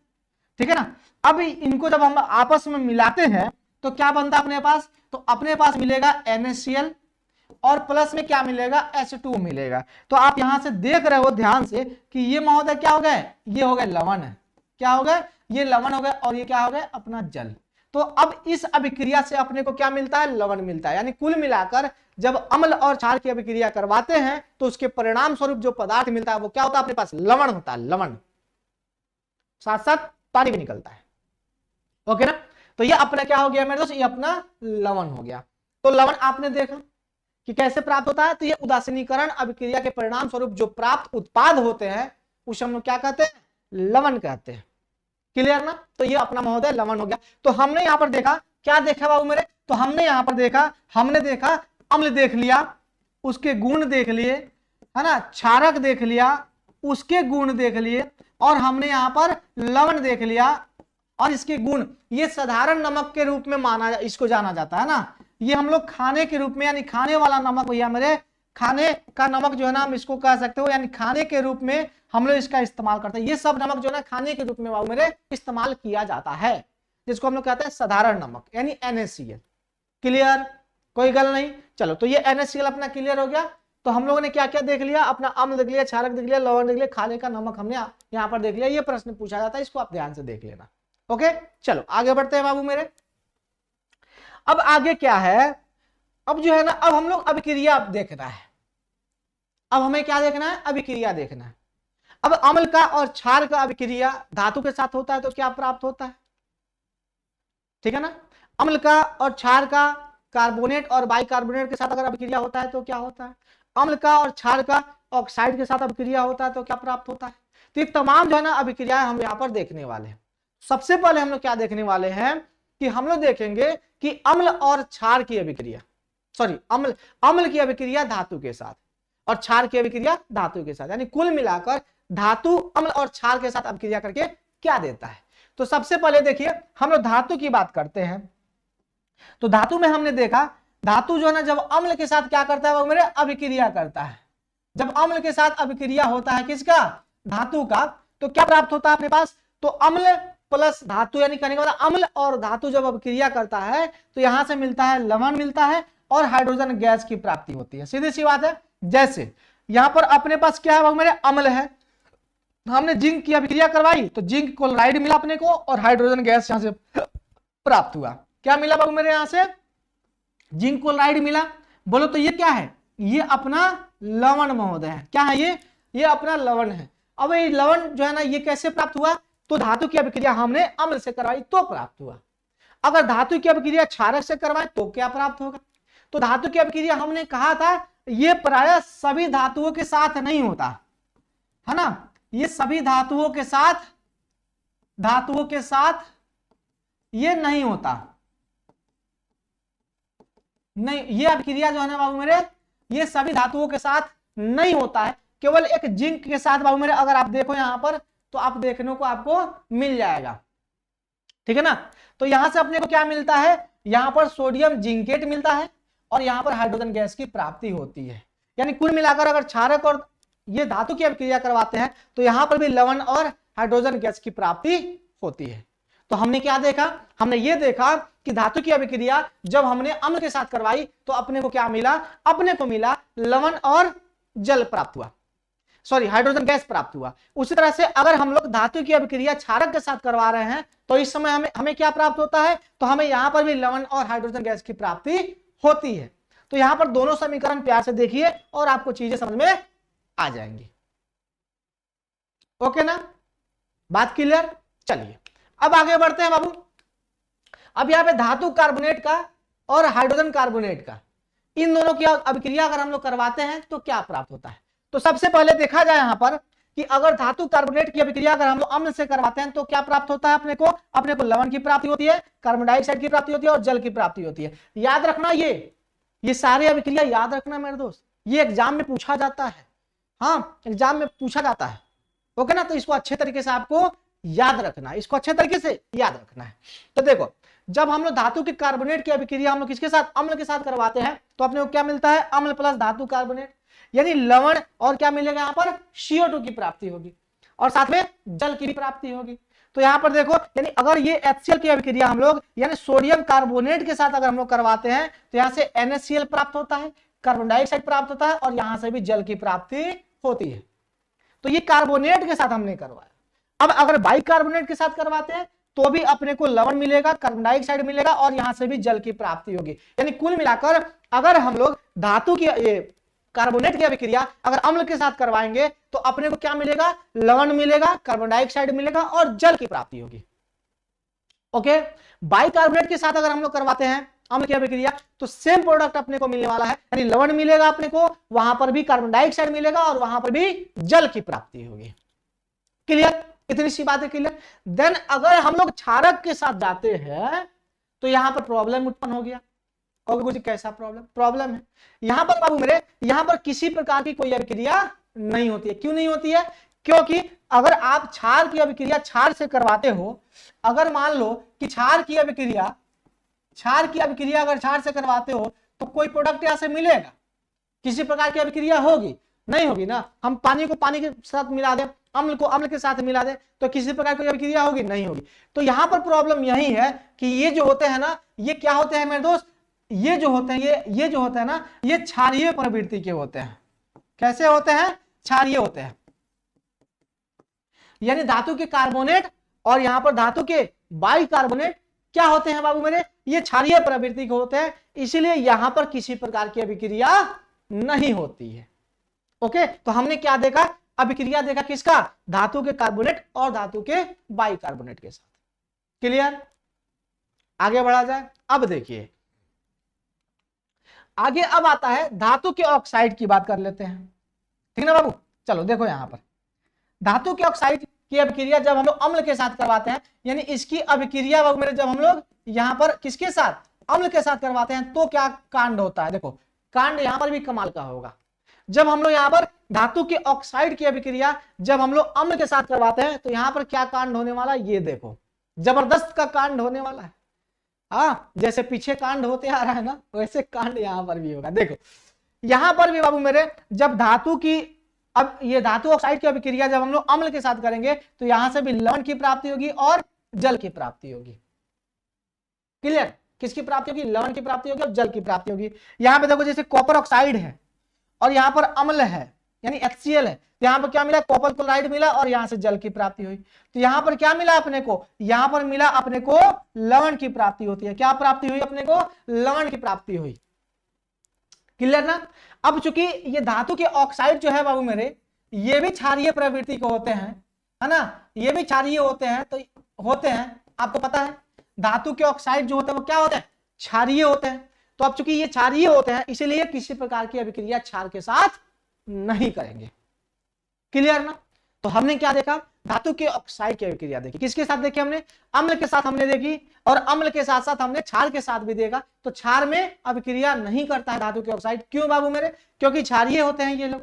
ठीक है ना, अब इनको जब हम आपस में मिलाते हैं तो क्या बनता है अपने पास, तो अपने पास मिलेगा NaCl और प्लस में क्या मिलेगा, H2 मिलेगा। तो आप यहां से देख रहे हो ध्यान से कि ये महोदय क्या हो गए, ये हो गए लवण है। क्या हो गए, ये लवण हो गए, और ये क्या हो गए, अपना जल। तो अब इस अभिक्रिया से अपने को क्या मिलता है, लवण मिलता है। यानी कुल मिलाकर जब अम्ल और क्षार की अभिक्रिया करवाते हैं तो उसके परिणाम स्वरूप जो पदार्थ मिलता है वो क्या होता है, अपने पास लवण होता है, लवण, साथ साथ पानी भी निकलता है। ओके ना, तो ये अपना क्या हो गया मेरे दोस्त, ये अपना लवण हो गया। तो लवण आपने देखा कि कैसे प्राप्त होता है, तो ये उदासीनीकरण अभिक्रिया के परिणाम स्वरूप जो प्राप्त उत्पाद होते हैं उसे हम लोग क्या कहते हैं, लवण कहते हैं। क्लियर ना? तो ये अपना महोदय लवण हो गया। तो हमने यहां पर देखा, क्या देखा बाबू मेरे, तो हमने यहां पर देखा, हमने देखा अम्ल देख लिया, उसके गुण देख लिए, है ना, क्षारक देख लिया, उसके गुण देख लिए, और हमने यहां पर लवण देख लिया और इसके गुण। ये साधारण नमक के रूप में माना, इसको जाना जाता है ना, ये हम लोग खाने के रूप में, यानी खाने वाला नमक भैया मेरे, खाने का नमक जो है ना हम इसको कह सकते हो, यानी खाने के रूप में हम लोग इसका इस्तेमाल करते हैं। ये सब नमक जो है ना खाने के रूप में बाबू मेरे इस्तेमाल किया जाता है, जिसको हम लोग कहते हैं साधारण नमक, यानी NaCl। क्लियर? कोई गल नहीं? चलो, तो ये NaCl अपना क्लियर हो गया। तो हम लोगों ने क्या क्या देख लिया, अपना अम्ल देख लिया, क्षारक देख लिया, लवण देख लिया, खाने का नमक हमने यहाँ पर देख लिया। ये प्रश्न पूछा जाता है, इसको आप ध्यान से देख लेना। ओके, चलो आगे बढ़ते हैं बाबू मेरे। अब आगे क्या है, अब जो है ना, अब हम लोग अभिक्रिया देखना है। अब हमें क्या देखना है, अभिक्रिया देखना है। अब अम्ल का और क्षार का अभिक्रिया धातु के साथ होता है तो क्या प्राप्त होता है, ठीक है ना। अम्ल का और क्षार का कार्बोनेट और बाइकार्बोनेट के साथ अगर अभिक्रिया होता है तो क्या होता है, अम्ल का और क्षार का ऑक्साइड के साथ अभिक्रिया होता है तो क्या प्राप्त होता है। तो ये तमाम जो है ना अभिक्रियाएं हम यहाँ पर देखने वाले हैं। सबसे पहले हम लोग क्या देखने वाले हैं कि हम लोग देखेंगे कि अम्ल और क्षार की अभिक्रिया, सॉरी अम्ल की अभिक्रिया धातु के साथ और क्षार की अभिक्रिया धातु के साथ, यानी कुल मिलाकर धातु अम्ल और क्षार के साथ अभिक्रिया करके क्या देता है। तो सबसे पहले देखिए हम लोग धातु की बात करते हैं। तो धातु में हमने देखा, धातु जो है ना जब अम्ल के साथ क्या करता है वो मेरे अभिक्रिया करता है। जब अम्ल के साथ अभिक्रिया होता है किसका, धातु का, तो क्या प्राप्त होता है अपने पास, तो अम्ल प्लस धातु, यानी कहने का मतलब अम्ल और धातु जब अभिक्रिया करता है तो यहां से मिलता है लवण मिलता है और हाइड्रोजन गैस की प्राप्ति होती है। सीधी सी बात है। जैसे यहां पर अपने पास क्या है मेरे, अम्ल है, हमने जिंक की अभिक्रिया करवाई तो जिंक क्लोराइड मिला अपने को और हाइड्रोजन गैस यहां से प्राप्त हुआ। क्या मिला बाबू मेरे, यहां से जिंक क्लोराइड मिला। बोलो तो ये क्या है, ये अपना लवण महोदय है। क्या है ये अपना लवण है। अब ये लवण जो है ना ये कैसे प्राप्त हुआ, तो धातु की अभिक्रिया हमने अम्ल से करवाई तो प्राप्त हुआ। अगर धातु की अभिक्रिया क्षारक से करवाए तो क्या प्राप्त होगा, तो धातु की अभिक्रिया हमने कहा था ये प्रायः सभी धातुओं के साथ नहीं होता है ना, ये सभी धातुओं के साथ ये नहीं होता, नहीं, ये अभिक्रिया जो है ना बाबू मेरे ये सभी धातुओं के साथ नहीं होता है, केवल एक जिंक के साथ बाबू मेरे। अगर आप देखो यहां पर तो आप देखने को आपको मिल जाएगा, ठीक है ना। तो यहां से अपने को क्या मिलता है, यहां पर सोडियम जिंकेट मिलता है और यहां पर हाइड्रोजन गैस की प्राप्ति होती है। यानी कुल मिलाकर अगर क्षारक और ये धातु की अभिक्रिया करवाते हैं तो यहां पर भी लवण और हाइड्रोजन गैस की प्राप्ति होती है। तो हमने क्या देखा, हमने ये देखा कि धातु की अभिक्रिया जब हमने अम्ल के साथ करवाई तो अपने को क्या मिला, अपने को मिला लवण और जल प्राप्त हुआ, सॉरी हाइड्रोजन गैस प्राप्त हुआ। उसी तरह से अगर हम लोग धातु की अभिक्रिया क्षारक के साथ करवा रहे हैं तो इस समय हमें क्या प्राप्त होता है, तो हमें यहां पर भी लवण और हाइड्रोजन गैस की प्राप्ति होती है। तो यहां पर दोनों समीकरण प्यार से देखिए और आपको चीजें समझ में आ जाएंगी। ओके ना, बात क्लियर। चलिए अब आगे बढ़ते हैं बाबू। अब यहां पे धातु कार्बोनेट का और हाइड्रोजन कार्बोनेट का, इन दोनों की अभिक्रिया अगर हम लोग करवाते हैं तो क्या प्राप्त होता है। तो सबसे पहले देखा जाए यहां पर कि अगर धातु कार्बोनेट की अभिक्रिया अगर हम लोग अम्ल से करवाते हैं तो क्या प्राप्त होता है, अपने को लवण की प्राप्ति होती है, कार्बन डाइऑक्साइड की प्राप्ति होती है और जल की प्राप्ति होती है। याद रखना ये सारी अभिक्रिया याद रखना मेरे दोस्त, ये एग्जाम में पूछा जाता है, हाँ एग्जाम में पूछा जाता है। ओके ना, तो इसको अच्छे तरीके से आपको याद रखना है, इसको अच्छे तरीके से याद रखना है। तो देखो जब हम लोग धातु के कार्बोनेट की अभिक्रिया हम लोग किसके साथ, अम्ल के साथ करवाते हैं तो अपने को क्या मिलता है, अम्ल प्लस धातु कार्बोनेट, यानी लवण और क्या मिलेगा यहाँ पर CO2 की प्राप्ति होगी और साथ में जल की भी प्राप्ति होगी। तो यहाँ पर देखो यानी अगर ये HCl की अभिक्रिया हम लोग यानी सोडियम कार्बोनेट के साथ अगर हम लोग करवाते हैं तो यहाँ से NaCl प्राप्त होता है, कार्बन डाइऑक्साइड प्राप्त होता है और यहां से भी जल की प्राप्ति होती है। तो ये कार्बोनेट के साथ हमने करवाया। अब अगर बाइकार्बोनेट के साथ करवाते हैं तो भी अपने को लवण मिलेगा, कार्बन डाइऑक्साइड मिलेगा और यहां से भी जल की प्राप्ति होगी। यानी कुल मिलाकर अगर हम लोग धातु की ये कार्बोनेट की अभिक्रिया अगर अम्ल के साथ करवाएंगे तो अपने को क्या मिलेगा, लवण मिलेगा, कार्बन डाइऑक्साइड मिलेगा और जल की प्राप्ति होगी। ओके, बाइकार्बोनेट के साथ अगर हम लोग करवाते हैं अम्ल की अभिक्रिया तो सेम प्रोडक्ट अपने को मिलने वाला है, यानी लवण मिलेगा अपने को, वहां पर भी कार्बन डाइऑक्साइड मिलेगा और वहां पर भी जल की प्राप्ति होगी। क्लियर, इतनी सी बात है क्लियर। देन अगर हम लोग क्षारक के साथ जाते हैं तो यहां पर प्रॉब्लम उत्पन्न हो गया। और कुछ कैसा प्रॉब्लम है यहां पर बाबू मेरे, यहां पर किसी प्रकार की कोई अभिक्रिया नहीं होती है। क्यों नहीं होती है, क्योंकि अगर आप क्षार की अभिक्रिया क्षार से करवाते हो, अगर मान लो कि क्षार की अभिक्रिया अगर क्षार से करवाते हो तो कोई प्रोडक्ट यहां से मिलेगा, किसी प्रकार की अभिक्रिया होगी नहीं होगी ना। हम पानी को पानी के साथ मिला दें, अम्ल को अम्ल के साथ मिला दें तो किसी प्रकार की अभिक्रिया होगी नहीं होगी। तो यहां पर प्रॉब्लम यही है कि ये जो होते हैं ना, ये क्या होते हैं मेरे दोस्त, ये जो होते हैं ये जो होते हैं ना, ये क्षारीय प्रवृत्ति के होते हैं। कैसे होते हैं, क्षारीय होते हैं। यानी धातु के कार्बोनेट और यहां पर धातु के बाइकार्बोनेट क्या होते हैं बाबू मेरे, ये क्षारीय प्रवृत्ति के होते हैं, इसीलिए यहां पर किसी प्रकार की अभिक्रिया नहीं होती है। ओके, तो हमने क्या देखा, अभिक्रिया देखा किसका, धातु के कार्बोनेट और धातु के बाइकार्बोनेट के साथ। क्लियर, आगे बढ़ा जाए। अब देखिए आगे अब आता है धातु के ऑक्साइड की बात कर लेते हैं, ठीक है ना बाबू। चलो देखो यहां पर धातु के ऑक्साइड की अभिक्रिया जब हम लोग अम्ल के साथ करवाते हैं, यानी इसकी अभिक्रिया बाबू मेरे जब हम लोग यहां पर किसके साथ, अम्ल के साथ करवाते हैं तो क्या कांड होता है। देखो कांड यहां पर भी कमाल का होगा। जब हम लोग यहां पर धातु के ऑक्साइड की अभिक्रिया जब हम लोग अम्ल के साथ करवाते हैं तो यहां पर क्या कांड होने वाला है, ये देखो जबरदस्त का कांड होने वाला है। हाँ, जैसे पीछे कांड होते आ रहा है ना, वैसे कांड यहां पर भी होगा। देखो यहां पर भी बाबू मेरे जब धातु की, अब ये धातु ऑक्साइड की अभिक्रिया जब हम लोग अम्ल के साथ करेंगे तो यहां से भी लवण की प्राप्ति होगी और जल की प्राप्ति होगी। क्लियर, किसकी प्राप्ति होगी, लवण की प्राप्ति होगी और जल की प्राप्ति होगी। यहां पे देखो जैसे कॉपर ऑक्साइड है और यहां पर अम्ल है यानी HCl है, तो यहां पर क्या मिला, कॉपर क्लोराइड मिला और यहां से जल की प्राप्ति हुई। तो यहां पर क्या मिला अपने को, यहां पर मिला अपने को लवण की प्राप्ति होती है। क्या प्राप्ति हुई अपने को, लवण की प्राप्ति हुई। क्लियर ना। अब चूंकि ये धातु के ऑक्साइड जो है बाबू मेरे, ये भी क्षारीय प्रवृत्ति के होते हैं, है ना, ये भी क्षारीय होते हैं। तो होते हैं, आपको पता है धातु के ऑक्साइड जो होते हैं वो क्या होते हैं, क्षारीय होते हैं। तो अब चूंकि ये क्षारीय होते हैं इसलिए किसी प्रकार की अभिक्रिया क्षार के साथ नहीं करेंगे। क्लियर ना। तो हमने क्या देखा, धातु के ऑक्साइड की अभिक्रिया देखी, किसके साथ देखी हमने, अम्ल के साथ हमने देखी और अम्ल के साथ साथ हमने क्षार के साथ भी देखा। तो क्षार में अभिक्रिया नहीं करता है धातु के ऑक्साइड। क्यों बाबू मेरे, क्योंकि क्षारीय होते हैं ये लोग।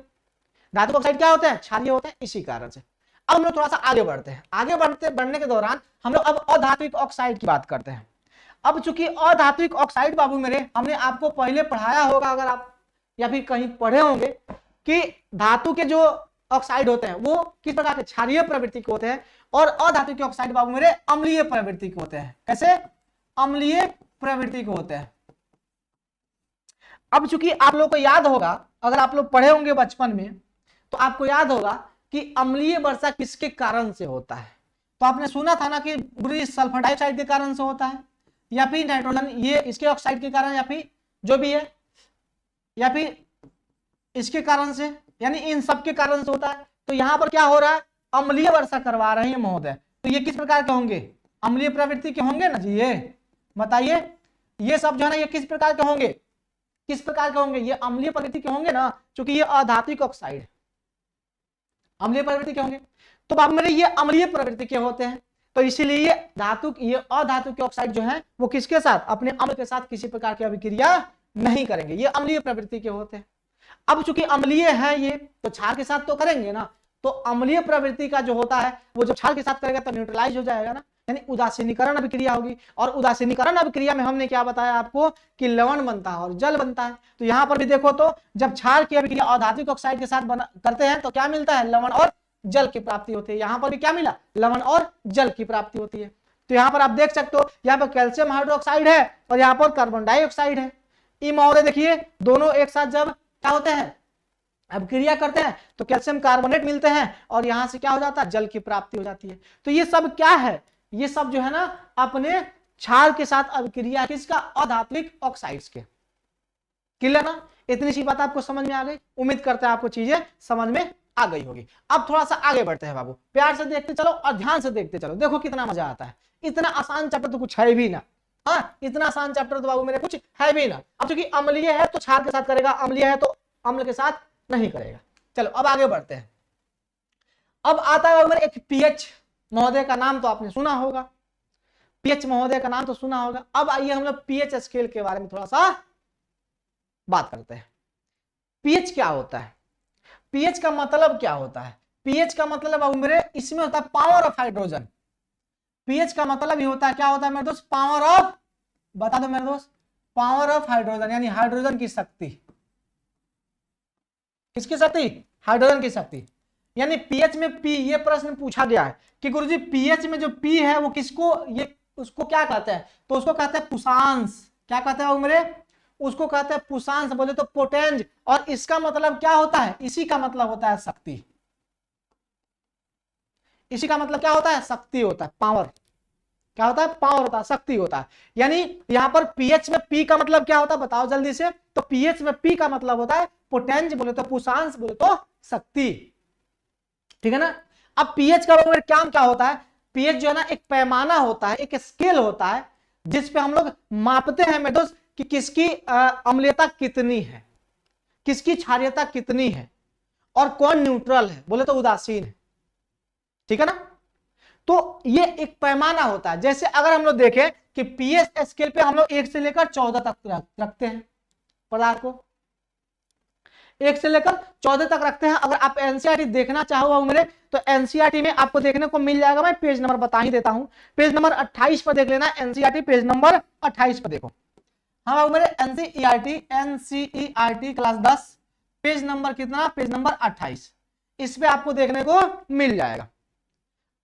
धातु ऑक्साइड क्या होते हैं, क्षारीय होते हैं, इसी कारण से। अब हम लोग थोड़ा सा आगे बढ़ते हैं। आगे बढ़ने के दौरान हम लोग अब अधात्विक ऑक्साइड की बात करते हैं। अब चूंकि अधात्विक ऑक्साइड बाबू मेरे हमने आपको पहले पढ़ाया होगा, अगर आप या फिर कहीं पढ़े होंगे कि धातु के जो ऑक्साइड होते हैं वो किस प्रकार के क्षारीय प्रवृत्ति के होते हैं, और अधातु के ऑक्साइड बाबू मेरे अम्लीय प्रवृत्ति के होते हैं। कैसे? अम्लीय प्रवृत्ति के होते हैं। अब चूंकि आप लोग को याद होगा, अगर आप लोग पढ़े होंगे बचपन में, तो आपको याद होगा कि अम्लीय वर्षा किसके कारण से होता है। तो आपने सुना था ना कि गुरुजी सल्फर डाइऑक्साइड के कारण से होता है, या फिर नाइट्रोजन ये इसके ऑक्साइड के कारण, या फिर जो भी है, या फिर इसके कारण से, यानी इन सब के कारण से होता है। तो यहां पर क्या हो रहा है? अम्लीय वर्षा करवा रहे हैं महोदय। तो ये किस प्रकार के होंगे? अम्लीय प्रवृत्ति के होंगे ना जी। ये बताइए, ये सब जो है ना ये किस प्रकार के होंगे? किस प्रकार के होंगे? ये अम्लीय प्रवृत्ति के होंगे ना, क्योंकि ये अधात्विक ऑक्साइड अम्लीय प्रवृत्ति के होंगे। तो बाबू मेरे ये अम्लीय प्रवृत्ति के होते हैं, तो इसीलिए ये अधातु के ऑक्साइड जो है वो किसके साथ? अपने अम्ल के साथ किसी प्रकार की अभिक्रिया नहीं करेंगे, ये अम्लीय प्रवृत्ति के होते हैं। अब चूंकि अम्लीय है ये, तो क्षार के साथ तो करेंगे ना, तो अम्लीय प्रवृत्ति का जो होता है वो जो क्षार के साथ करेगा तो न्यूट्रलाइज हो जाएगा ना, यानी उदासीनीकरण अभिक्रिया होगी। और उदासीनीकरण अभिक्रिया में हमने क्या बताया आपको कि लवण बनता है और जल बनता है। तो यहां पर भी देखो, तो जब क्षार की अभिक्रिया अधात्विक ऑक्साइड के साथ करते हैं तो क्या मिलता है? लवण और जल की प्राप्ति होती है। यहां पर भी क्या मिला? लवण और जल की प्राप्ति होती है। तो यहां पर आप देख सकते हो, यहां पर कैल्शियम हाइड्रोक्साइड है और यहां पर कार्बन डाइऑक्साइड है। ये महोदय देखिए, दोनों एक साथ जब क्या होते हैं? अभिक्रिया करते हैं तो कैल्शियम कार्बोनेट मिलते हैं और यहां से क्या हो जाता है? जल की प्राप्ति हो जाती है। तो ये सब क्या है? ये सब जो है ना अपने क्षार के साथ अभिक्रिया किसका? अधात्विक ऑक्साइड्स के। क्लियर ना? इतनी सी बात आपको समझ में आ गई। उम्मीद करते हैं आपको चीजें समझ में आ गई होगी। अब थोड़ा सा आगे बढ़ते हैं बाबू, प्यार से देखते चलो और ध्यान से देखते चलो। देखो कितना मजा आता है। इतना आसान चैप्टर तो कुछ है भी ना। हाँ, इतना आसान चैप्टर तो बाबू मेरे कुछ है भी ना। अब चूंकि अम्लीय है तो क्षार के साथ करेगा, अम्लीय है तो अम्ल के साथ नहीं करेगा। चलो अब आगे बढ़ते हैं। अब आता है बाबू मेरे एक पीएच महोदय का नाम तो आपने सुना होगा, पीएच महोदय का नाम तो सुना होगा। अब आइए हम लोग पीएच स्केल के बारे में थोड़ा सा बात करते हैं। पीएच क्या होता है? पीएच का मतलब क्या होता है? पीएच का मतलब बाबू मेरे इसमें होता है पावर ऑफ हाइड्रोजन। पीएच का मतलब ही होता है, क्या होता है मेरे दोस्त? पावर ऑफ, बता दो मेरे दोस्त, पावर ऑफ हाइड्रोजन, यानी हाइड्रोजन की शक्ति। किसकी शक्ति? हाइड्रोजन की शक्ति। यानी पीएच में पी, ये प्रश्न पूछा गया है कि गुरुजी पीएच में जो पी है वो किसको, ये उसको क्या कहते हैं? तो उसको कहते हैं पुषांश। क्या कहते हैं मेरे? उसको कहते हैं पुषांश, बोले तो पोटेंज। और इसका मतलब क्या होता है? इसी का मतलब होता है शक्ति। इसी का मतलब क्या होता है? शक्ति होता है, पावर। क्या होता है? पावर होता है, शक्ति होता है। यानी यहां पर पीएच में पी का मतलब क्या होता है? बताओ जल्दी से। तो पीएच में पी का मतलब होता है पोटेंज, बोले तो पुषांश, बोले तो शक्ति। ठीक है ना? अब पीएच का काम क्या होता है? पीएच जो है ना एक पैमाना होता है, एक स्केल होता है जिसपे हम लोग मापते हैं मेरे दोस्त कि किसकी अम्लीयता कितनी है, किसकी क्षारीयता कितनी है, और कौन न्यूट्रल है, बोले तो उदासीन है। ठीक है ना? तो ये एक पैमाना होता है। जैसे अगर हम लोग देखें कि पीएच स्केल पे हम लोग 1 से लेकर 14 तक रखते हैं पदार्थ को, 1 से लेकर 14 तक रखते हैं। अगर आप एनसीईआरटी देखना चाहो मेरे, तो एनसीईआरटी में आपको देखने को मिल जाएगा। मैं पेज नंबर बता ही देता हूं, पेज नंबर 28 पर देख लेना। एनसीईआरटी पेज नंबर 28 पर देखो। हाँ मेरे एनसीईआरटी क्लास 10 पेज नंबर कितना? Page number 28। इस पे आपको देखने को मिल जाएगा।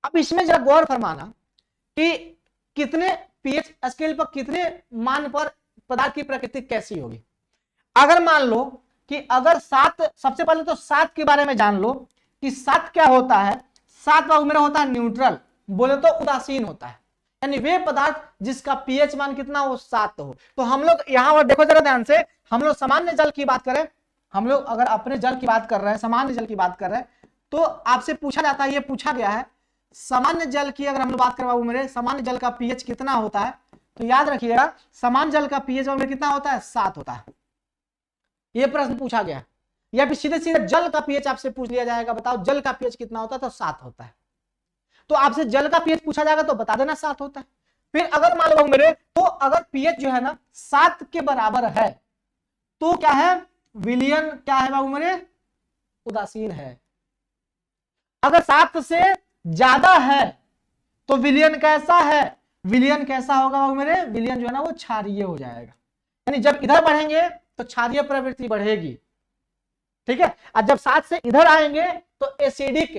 अब इसमें जरा गौर फरमाना कि कितने पीएच स्केल पर कितने मान पर पदार्थ की प्रकृति कैसी होगी। अगर मान लो कि अगर 7, सबसे पहले तो 7 के बारे में जान लो कि 7 क्या होता है। 7 बाबू मेरा होता है न्यूट्रल, बोले तो उदासीन होता है। यानी वे पदार्थ जिसका पीएच मान कितना हो? 7 हो। तो हम लोग यहां पर देखो जरा ध्यान से, हम लोग सामान्य जल की बात करें, हम लोग अगर अपने जल की बात कर रहे हैं, सामान्य जल की बात कर रहे हैं, तो आपसे पूछा जाता है, ये पूछा गया है सामान्य जल की अगर हम लोग बात करें बाबू मेरे, सामान्य जल का पीएच कितना होता है? तो याद रखिएगा सामान्य जल का पीएच बाबू कितना होता है? 7 होता है। ये प्रश्न पूछा गया, या फिर सीधे सीधे जल का पीएच आपसे पूछ लिया जाएगा, बताओ जल का पीएच कितना होता है? तो 7 होता है। तो आपसे जल का पीएच पूछा जाएगा तो बता देना 7 होता है। फिर अगर मान लो मेरे, तो अगर पीएच जो है ना 7 के बराबर है तो क्या है? विलियन क्या है बाबू मेरे? उदासीन है। अगर 7 से ज्यादा है तो विलयन कैसा है, विलयन कैसा होगा बाबू मेरे, विलयन जो है ना वो क्षारीय हो जाएगा। यानी जब इधर बढ़ेंगे तो क्षारीय प्रवृत्ति बढ़ेगी, ठीक है। और जब 7 से इधर आएंगे तो एसिडिक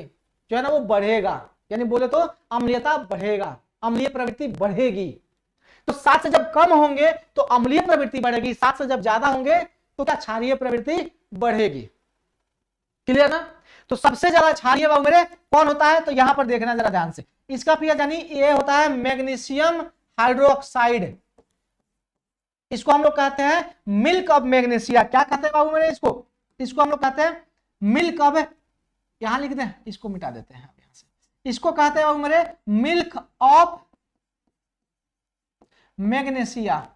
जो है ना वो बढ़ेगा, यानी बोले तो अम्लीयता बढ़ेगा, अम्लीय प्रवृत्ति बढ़ेगी। तो 7 से जब कम होंगे तो अम्लीय प्रवृत्ति बढ़ेगी, 7 से जब ज्यादा होंगे तो क्या क्षारीय प्रवृत्ति बढ़ेगी। क्लियर ना। तो सबसे ज्यादा क्षारीय बाबू मेरे कौन होता है, तो यहां पर देखना जरा ध्यान से, इसका पीएच यानी ये होता है मैग्नीशियम हाइड्रोक्साइड, इसको हम लोग कहते हैं मिल्क ऑफ मैग्नीशिया। क्या कहते हैं बाबू मेरे इसको, इसको हम लोग कहते हैं मिल्क ऑफ, यहां लिख दें, इसको मिटा देते हैं यहां से, इसको कहते हैं बाबू मेरे milk of magnesia.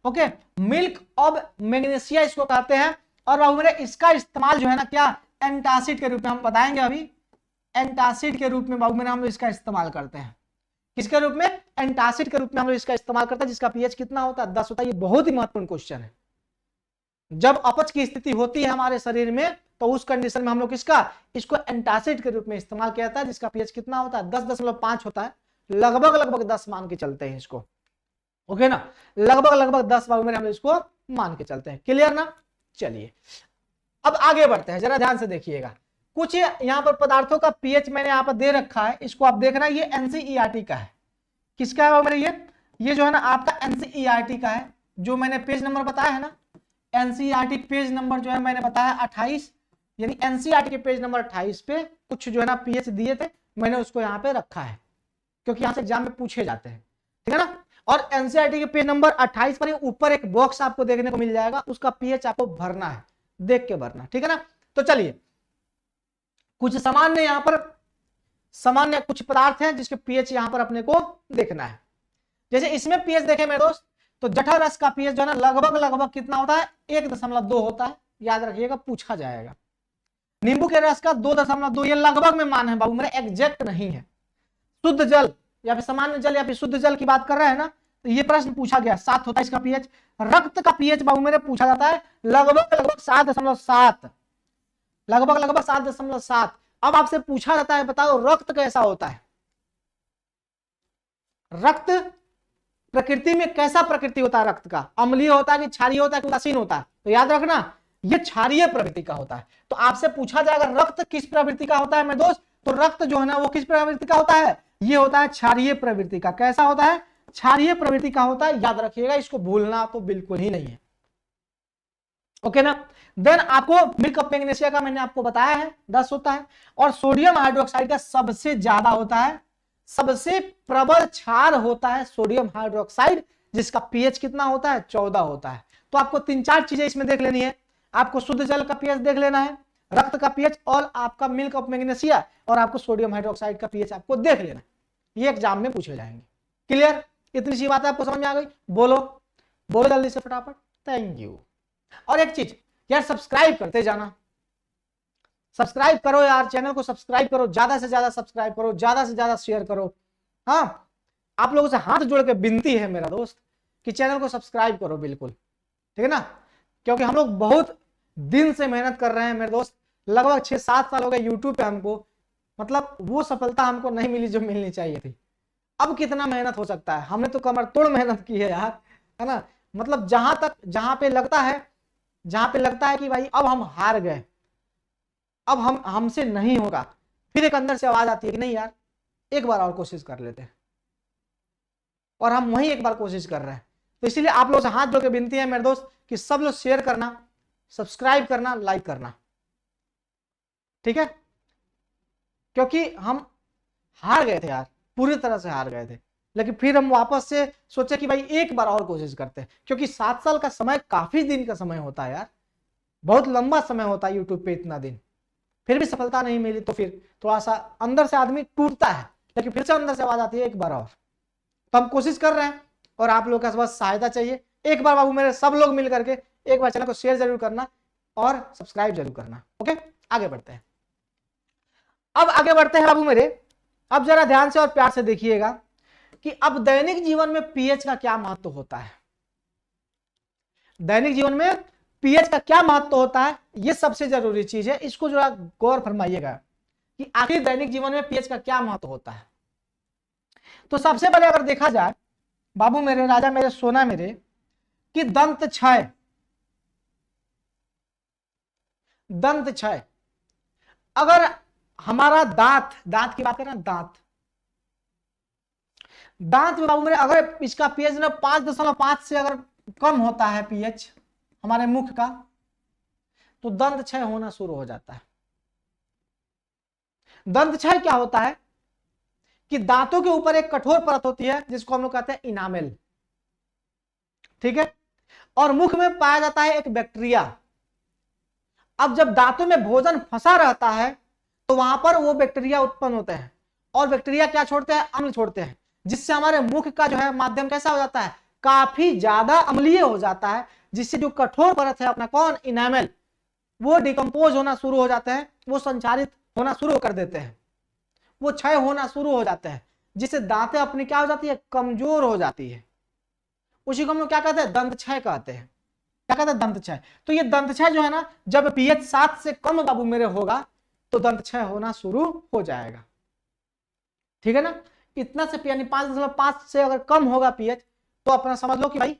Okay, milk of magnesia इसको कहते हैं। और बाबू मेरे इसका इस्तेमाल जो है ना क्या, एंटासिड के रूप में, हम बताएंगे अभी, एंटासिड के रूप में बाबू मेरे हम लोग इसका इस्तेमाल करते हैं। किसके रूप में, एंटासिड के रूप में हम लोग इसका इस्तेमाल करते हैं, जिसका पीएच कितना होता है, 10 होता है। ये बहुत ही महत्वपूर्ण क्वेश्चन है। जब अपच की स्थिति होती है हमारे शरीर में तो उस कंडीशन में हम लोग इसको एंटासिड के रूप में इस्तेमाल किया जाता है, जिसका पीएच कितना होता है, 10.5 होता है, लगभग 10 मान के चलते हैं इसको। ओके ना, लगभग 10 बाबू मेरे हम इसको मान के चलते हैं। क्लियर ना। चलिए अब आगे बढ़ते हैं, जरा ध्यान से देखिएगा। कुछ यहां पर पदार्थों का पीएच मैंने यहां पर दे रखा है, इसको आप देखना, ये एनसीईआरटी का है। किसका है बाबू मेरे, ये जो है ना आपका एनसीईआरटी का है, जो मैंने पेज नंबर बताया है ना, एनसीईआरटी पेज नंबर जो है मैंने बताया 28, यानी एनसीईआरटी के पेज नंबर 28 पे कुछ जो है ना पीएच दिए थे, मैंने उसको यहाँ पे रखा है, क्योंकि यहाँ से एग्जाम में पूछे जाते हैं, ठीक है ना। और एनसीईआरटी के पेज नंबर 28 पर ऊपर एक बॉक्स आपको देखने को मिल जाएगा, उसका पीएच आपको भरना है, देख के भरना, ठीक है ना। तो चलिए कुछ सामान्य यहाँ पर सामान्य कुछ पदार्थ हैं जिसके पीएच यहाँ पर अपने को देखना है। जैसे इसमें पीएच देखें मेरे दोस्त, तो जठर रस का पीएच जो है ना लगभग कितना होता है, 1.2 होता है, याद रखिएगा, पूछा जाएगा। नींबू के रस का 2.2, ये लगभग में मान है बाबू मेरा, एग्जैक्ट नहीं है। शुद्ध जल या फिर सामान्य जल या फिर शुद्ध जल की बात कर रहे हैं ना, तो ये प्रश्न पूछा गया, 7 होता है इसका पीएच। रक्त का पीएच बाबू मेरे पूछा जाता है लगभग 7.7, लगभग 7.7। अब आपसे पूछा जाता है बताओ रक्त कैसा होता है, रक्त प्रकृति में कैसा प्रकृति होता है रक्त का, अम्लीय होता है कि क्षारीय होता है कि उदासीन होता है, तो याद रखना ये क्षारीय प्रवृत्ति का होता है। तो आपसे पूछा जाएगा रक्त किस प्रवृत्ति का होता है मेरे दोस्त, तो रक्त जो है ना वो किस प्रवृत्ति का होता है, ये होता है क्षारीय प्रवृत्ति का। कैसा होता है, क्षारीय प्रवृत्ति का होता है, याद रखिएगा, इसको भूलना तो बिल्कुल ही नहीं है। ओके ना। देन आपको मिल्क ऑफ मैग्नीशिया का मैंने आपको बताया है 10 होता है, और सोडियम हाइड्रोक्साइड का सबसे ज्यादा होता है, सबसे प्रबल क्षार होता है सोडियम हाइड्रोक्साइड, जिसका पीएच कितना होता है, 14 होता है। तो आपको 3-4 चीजें इसमें देख लेनी है, आपको शुद्ध जल का पीएच देख लेना है, रक्त का पीएच, और आपका मिल्क ऑफ मैग्नीशिया, और आपको सोडियम हाइड्रोक्साइड का पीएच आपको देख लेना है, ये एग्जाम में पूछे जाएंगे। क्लियर, इतनी सी बात है, आपको समझ में आ गई, बोलो बोलो जल्दी से फटाफट, थैंक यू। और एक चीज यार, सब्सक्राइब करते जाना, सब्सक्राइब करो यार, चैनल को सब्सक्राइब करो, ज्यादा से ज्यादा सब्सक्राइब करो, ज्यादा से ज्यादा शेयर करो। हाँ, आप लोगों से हाथ जोड़ के विनती है मेरा दोस्त कि चैनल को सब्सक्राइब करो बिल्कुल, ठीक है ना, क्योंकि हम लोग बहुत दिन से मेहनत कर रहे हैं मेरे दोस्त, लगभग 6-7 साल हो गए यूट्यूब पे हमको, मतलब वो सफलता हमको नहीं मिली जो मिलनी चाहिए थी। अब कितना मेहनत हो सकता है, हमने तो कमर तोड़ मेहनत की है यार, है ना। मतलब जहां पे लगता है कि भाई अब हम हार गए, अब हमसे नहीं होगा, फिर एक अंदर से आवाज आती है कि नहीं यार एक बार और कोशिश कर लेते हैं, और हम वही एक बार कोशिश कर रहे हैं। तो इसीलिए आप लोगों से हाथ जोड़ के विनती है मेरे दोस्त कि सब लोग शेयर करना, सब्सक्राइब करना, लाइक करना, ठीक है, क्योंकि हम हार गए थे यार, पूरी तरह से हार गए थे, लेकिन फिर हम वापस से सोचे कि भाई एक बार और कोशिश करते हैं, क्योंकि 7 साल का समय काफी दिन का समय होता है यार, बहुत लंबा समय होता है यूट्यूब पे, इतना दिन फिर भी सफलता नहीं मिली, तो फिर थोड़ा सा अंदर से आदमी टूटता है, लेकिन फिर से अंदर से आवाज आती है एक बार और। तो हम कोशिश कर रहे हैं, और आप लोगों का बस सहायता चाहिए। एक बार बाबू मेरे सब लोग मिल करके एक बार चैनल को शेयर जरूर करना और सब्सक्राइब जरूर करना। ओके, आगे बढ़ते हैं। अब आगे बढ़ते हैं बाबू मेरे, अब जरा ध्यान से और प्यार से देखिएगा कि अब दैनिक जीवन में पीएच का क्या महत्व होता है। दैनिक जीवन में पीएच का क्या महत्व होता है, ये सबसे जरूरी चीज है, इसको जो गौर फरमाइएगा कि आखिर दैनिक जीवन में पीएच का क्या महत्व होता है। तो सबसे पहले अगर देखा जाए बाबू मेरे, राजा मेरे, सोना मेरे, कि दंत क्षय, दंत क्षय, अगर हमारा दांत की बात करें, दांत में बाबू मेरे अगर इसका पीएच ना 5.5 से अगर कम होता है पीएच हमारे मुख का, तो दंत क्षय होना शुरू हो जाता है। दंत क्षय क्या होता है कि दांतों के ऊपर एक कठोर परत होती है जिसको हम लोग कहते हैं इनामेल, ठीक है, और मुख में पाया जाता है एक बैक्टीरिया। अब जब दांतों में भोजन फंसा रहता है तो वहां पर वो बैक्टीरिया उत्पन्न होते हैं, और बैक्टीरिया क्या छोड़ते हैं, अम्ल छोड़ते हैं, जिससे हमारे मुख का जो है माध्यम कैसा हो जाता है, काफी ज्यादा अम्लीय हो जाता है, जिससे जो कठोर परत है अपना कौन, इनामेल, वो डिकम्पोज होना शुरू हो जाते हैं, वो संचारित होना शुरू कर देते हैं, वो क्षय होना शुरू हो जाते हैं, जिससे दांतें अपनी क्या हो जाती है, कमजोर हो जाती है। उसी को हम लोग क्या कहते हैं, दंत क्षय कहते हैं। क्या कहते हैं, दंत क्षय। तो ये दंत क्षय जो है ना, जब पीएच 7 से कम बाबू मेरे होगा तो दंत क्षय होना शुरू हो जाएगा, ठीक है ना। इतना से यानी 5.5 से अगर कम होगा पीएच तो अपना समझ लो कि भाई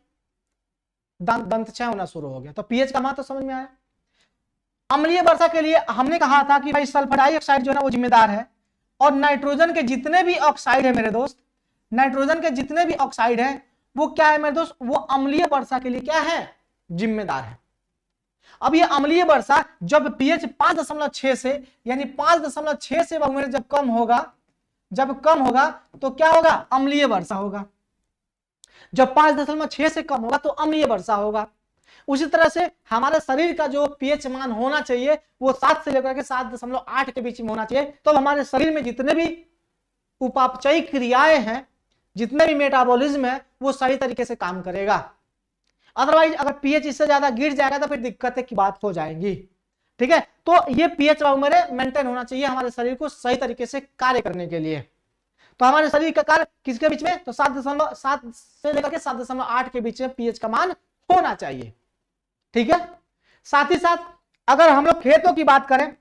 दंत क्षय होना शुरू हो गया। तो पीएच का महत्व तो समझ में आया। अम्लीय वर्षा के लिए हमने कहा था कि भाई सल्फर डाइऑक्साइड जो है ना वो जिम्मेदार है, और नाइट्रोजन के जितने भी ऑक्साइड है मेरे दोस्त, नाइट्रोजन के जितने भी ऑक्साइड है वो क्या है मेरे दोस्त, वो अम्लीय वर्षा के लिए क्या है, जिम्मेदार है। अब ये अम्लीय वर्षा जब पीएच 5.6 से यानी 5.6 से बाबू मेरे जब कम होगा तो क्या होगा, अम्लीय वर्षा होगा। जब 5.6 से कम होगा तो अम्लीय वर्षा होगा। उसी तरह से हमारे शरीर का जो पीएच मान होना चाहिए वो 7 से लेकर के 7.8 के बीच में होना चाहिए। तो हमारे शरीर में जितने भी उपापचयी क्रियाएं हैं, जितने भी मेटाबॉलिज्म है, वो सही तरीके से काम करेगा। अदरवाइज अगर पीएच इससे ज्यादा गिर जाएगा तो फिर दिक्कतें की बात हो जाएंगी, ठीक है। तो ये पीएच मेरे मेंटेन होना चाहिए हमारे शरीर को सही तरीके से कार्य करने के लिए। तो हमारे शरीर का कार्य किसके बीच में, तो 7.7 से लेकर के 7.8 के बीच में पीएच का मान होना चाहिए, ठीक है। साथ ही साथ अगर हम लोग खेतों की बात करें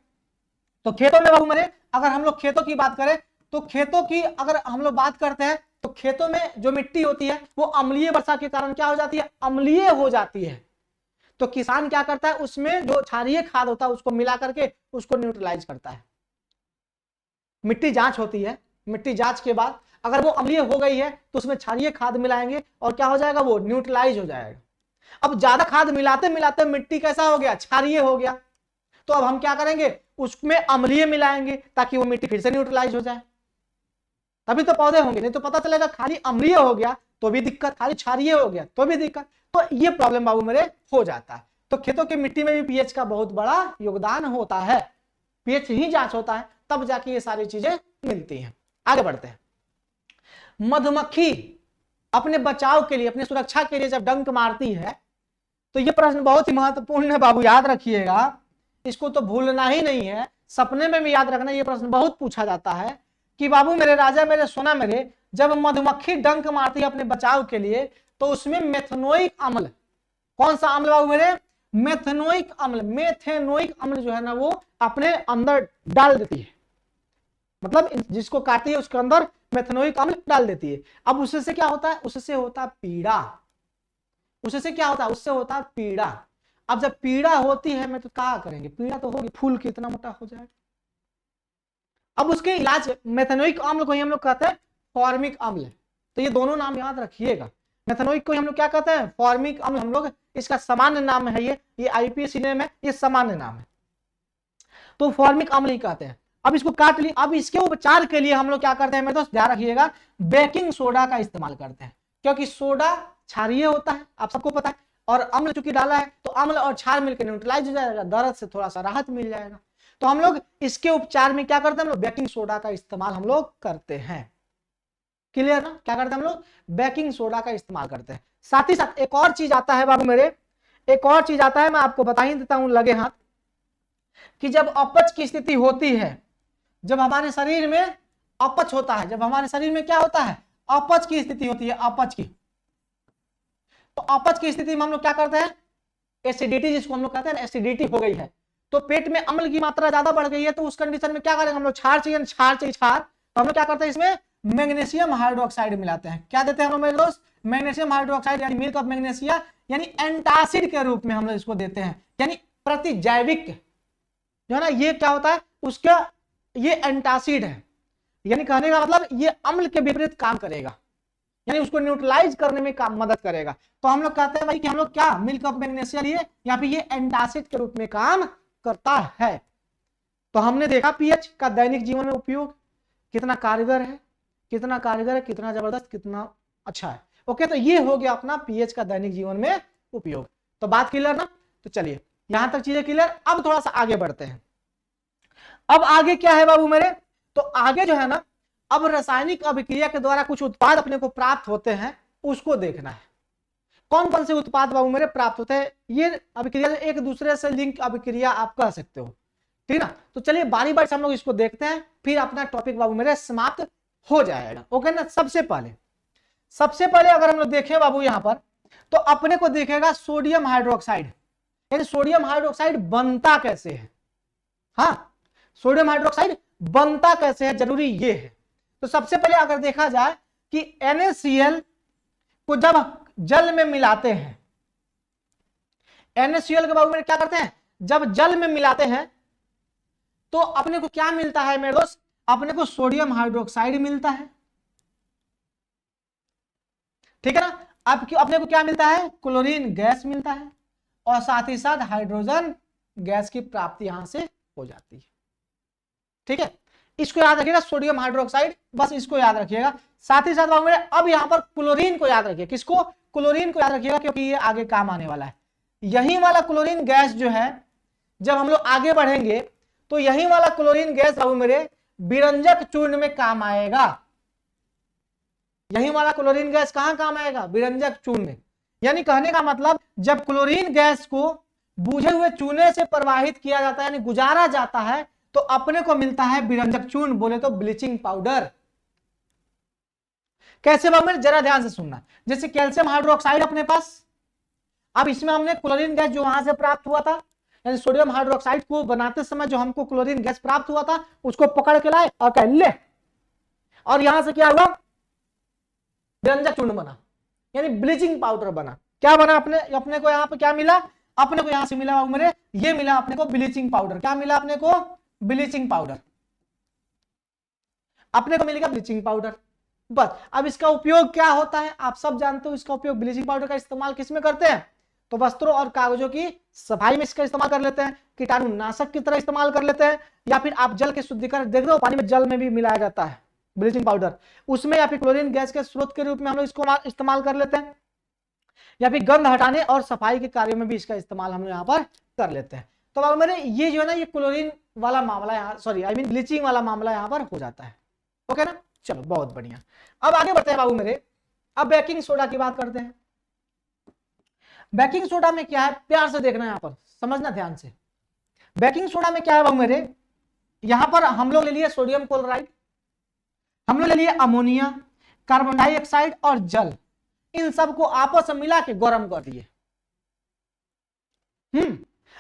तो खेतों में बाबू मेरे अगर हम लोग खेतों की बात करें तो खेतों की अगर हम लोग बात करते हैं तो खेतों में जो मिट्टी होती है वो अम्लीय वर्षा के कारण क्या हो जाती है, अम्लीय हो जाती है। तो किसान क्या करता है, उसमें जो क्षारीय खाद होता है उसको मिला करके उसको न्यूट्रलाइज करता है। मिट्टी जांच होती है, मिट्टी जांच के बाद अगर वो अम्लीय हो गई है तो उसमें क्षारीय खाद मिलाएंगे और क्या हो जाएगा, वो न्यूट्रलाइज हो जाएगा। अब ज्यादा खाद मिलाते मिलाते मिट्टी कैसा हो गया, क्षारीय हो गया। तो अब हम क्या करेंगे, उसमें अम्लीय मिलाएंगे ताकि वो मिट्टी फिर से न्यूट्रलाइज हो जाए, तभी तो पौधे होंगे। नहीं तो पता चलेगा खाली अम्लीय हो गया तो भी दिक्कत, खाली क्षारीय हो गया तो भी दिक्कत। तो ये प्रॉब्लम बाबू मेरे हो जाता है। तो खेतों की मिट्टी में भी पीएच का बहुत बड़ा योगदान होता है। पीएच ही जांच होता है तब जाके ये सारी चीजें मिलती हैं। आगे बढ़ते हैं। मधुमक्खी अपने बचाव के लिए, अपनी सुरक्षा के लिए जब डंक मारती है तो ये प्रश्न बहुत ही महत्वपूर्ण है बाबू, याद रखिएगा, इसको तो भूलना ही नहीं है, सपने में भी याद रखना। ये प्रश्न बहुत पूछा जाता है कि बाबू मेरे, राजा मेरे, सोना मेरे, जब मधुमक्खी डंक मारती है अपने बचाव के लिए तो उसमें मेथनोइक अम्ल, कौन सा अम्ल बाबू मेरे, मेथनोइक अम्ल, मेथेनोइक अम्ल जो है ना वो अपने अंदर डाल देती है। मतलब जिसको काटती है उसके अंदर मेथनोइक अम्ल डाल देती है। अब उससे क्या होता है, उससे होता है पीड़ा। उससे क्या होता है, उससे होता है पीड़ा। अब जब पीड़ा होती है मैं तो क्या करेंगे, पीड़ा तो होगी, फूल कितना मोटा हो जाएगा। अब उसके इलाज मेथनोइक अम्ल को ही हम लोग कहते हैं फॉर्मिक अम्ल। तो ये दोनों नाम याद रखिएगा। मेथनोइक को हम लोग क्या कहते हैं, फॉर्मिक अम्ल। हम लोग इसका सामान्य नाम है, ये आईपीएस नेम है, ये सामान्य नाम है, तो फॉर्मिक अम्ल ही कहते हैं। अब इसको काट ली। अब इसके उपचार के लिए हम लोग क्या करते हैं मेरे दोस्त, ध्यान रखिएगा, बेकिंग सोडा का इस्तेमाल करते हैं, क्योंकि सोडा क्षारीय होता है, आप सबको पता है, और अम्ल चूंकि डाला है तो अम्ल और क्षार मिलकर न्यूट्रलाइज हो जाएगा, दर्द से थोड़ा सा राहत मिल जाएगा। तो हम लोग इसके उपचार में क्या करते हैं, हम लोग बेकिंग सोडा का इस्तेमाल हम लोग करते हैं। क्लियर ना, क्या करते हैं हम लोग, बेकिंग सोडा का इस्तेमाल करते हैं। साथ ही साथ एक और चीज आता है बाबू मेरे, एक और चीज आता है, मैं आपको बता ही देता हूं लगे हाथ, कि जब अपच की स्थिति होती है, जब हमारे शरीर में अपच होता है, जब हमारे शरीर में क्या होता है, अपच की स्थिति होती है, अपच की, तो अपच की स्थिति में हम लोग क्या करते हैं, एसिडिटी जिसको हम लोग कहते हैं एसिडिटी हो गई है, तो पेट में अम्ल की मात्रा ज्यादा बढ़ गई है, तो उस कंडीशन में क्या करेंगे हम लोग, क्षार चाहिए, क्षार चाहिए क्षार, तो हम लोग क्या करते हैं इसमें मैग्नीशियम हाइड्रोक्साइड मिलाते हैं। क्या देते हैं हम लोग मेरे दोस्त, मैग्नीशियम हाइड्रोक्साइड यानी मिल्क ऑफ मैग्नीशिया, यानी एंटासिड के रूप में हम लोग इसको देते हैं, यानी प्रतिजैविक जो है ना, ये क्या होता है उसका, ये एंटासिड है, यानी कहने का मतलब ये अम्ल के विपरीत काम करेगा, यानी उसको न्यूट्रलाइज करने में काम मदद करेगा। तो हम लोग कहते हैं भाई कि हम लोग क्या मिल्क ऑफ मैग्नीशिया लिए, या फिर ये एंटासिड के रूप में काम करता है। तो हमने देखा पीएच का दैनिक जीवन में उपयोग कितना कारगर है, कितना कारगर है, कितना जबरदस्त, कितना अच्छा है। ओके, तो ये हो गया अपना पीएच का दैनिक जीवन में उपयोग। तो बात क्लियर ना, तो चलिए यहां तक चीजें क्लियर। अब थोड़ा सा आगे बढ़ते हैं। अब आगे क्या है बाबू मेरे, तो आगे जो है ना, अब रासायनिक अभिक्रिया के द्वारा कुछ उत्पाद अपने को प्राप्त होते हैं, उसको देखना है। कौन कौन से उत्पाद बाबू मेरे प्राप्त होते हैं, ये अभिक्रिया एक दूसरे से लिंक अभिक्रिया आप कह सकते हो, ठीक ना। तो चलिए बारी बारी से हम लोग इसको देखते हैं, फिर अपना टॉपिक बाबू मेरे समाप्त हो जाएगा। ओके ना। सबसे पहले अगर हम लोग देखें बाबू यहां पर, तो अपने को देखेगा सोडियम हाइड्रोक्साइड, यानी सोडियम हाइड्रोक्साइड बनता कैसे है। हाँ, सोडियम हाइड्रोक्साइड बनता कैसे है, जरूरी ये है। तो सबसे पहले अगर देखा जाए कि NaCl को जब जल में मिलाते हैं, NaCl के बाबू में क्या करते हैं, जब जल में मिलाते हैं तो अपने को क्या मिलता है मेरे दोस्त, अपने को सोडियम हाइड्रोक्साइड मिलता है, ठीक है ना। अब अपने को क्या मिलता है, क्लोरीन गैस मिलता है, और साथ ही साथ हाइड्रोजन गैस की प्राप्ति यहां से हो जाती है, ठीक है। इसको याद रखिएगा, सोडियम हाइड्रोक्साइड, बस इसको याद रखिएगा। साथ ही साथ अब यहां पर क्लोरीन को याद रखिए, किसको, क्लोरीन को याद रखिएगा, क्योंकि ये आगे काम आने वाला है। यही वाला क्लोरीन गैस जो है, जब हम लोग आगे बढ़ेंगे तो यही वाला क्लोरीन गैस बाबू मेरे विरंजक चूर्ण में काम आएगा। यही वाला क्लोरीन गैस कहां काम आएगा, विरंजक चूर्ण में। यानी कहने का मतलब जब क्लोरीन गैस को बूझे हुए चूने से प्रवाहित किया जाता है, यानी गुजारा जाता है, तो अपने को मिलता है विरंजक चूर्ण, बोले तो ब्लीचिंग पाउडर। कैसे बाबू मेरे, जरा ध्यान से सुनना। जैसे कैल्शियम हाइड्रोक्साइड अपने पास, अब इसमें हमने क्लोरीन गैस जो वहां से प्राप्त हुआ था, यानी सोडियम हाइड्रोक्साइड को बनाते समय जो हमको क्लोरीन गैस प्राप्त हुआ था, उसको पकड़ के लाए और कह ले, और यहां से क्या हुआ, विरंजक चूर्ण बना, यानी ब्लीचिंग पाउडर बना। क्या बना, अपने को यहां पे क्या मिला, अपने को यहां से मिला मेरे, ये मिला अपने को ब्लीचिंग पाउडर। क्या मिला अपने को, ब्लीचिंग पाउडर, अपने को मिलेगा ब्लीचिंग पाउडर। बस अब इसका उपयोग क्या होता है, आप सब जानते हो। इसका उपयोग, ब्लीचिंग पाउडर का इस्तेमाल किस में करते हैं, तो वस्त्रों और कागजों की सफाई में इसका इस्तेमाल कर लेते हैं, कीटाणुनाशक की तरह इस्तेमाल कर लेते हैं, या फिर आप जल के शुद्धिकरण देख रहे हो, पानी में जल में भी मिलाया जाता है ब्लीचिंग पाउडर, उसमें, या फिर क्लोरीन गैस के स्रोत के रूप में हम लोग इसको इस्तेमाल कर लेते हैं, या फिर गंध हटाने और सफाई के कार्यों में भी इसका इस्तेमाल हम यहाँ पर कर लेते हैं। तो बाबू मेरे ये जो है ना, ये क्लोरीन वाला मामला यहाँ, सॉरी आई मीन ब्लीचिंग वाला मामला यहाँ पर हो जाता है। ओके ना, चलो बहुत बढ़िया। अब आगे बढ़ते हैं बाबू मेरे, अब बेकिंग सोडा की बात करते हैं। बेकिंग सोडा में क्या है, प्यार से देखना, यहाँ पर समझना ध्यान से। बेकिंग सोडा में क्या है बाबू मेरे, यहां पर हम लोग ले लिए सोडियम क्लोराइड, हम लोग ले लिए अमोनिया, कार्बन डाइऑक्साइड और जल, इन सबको आपस में मिला के गर्म कर दिए।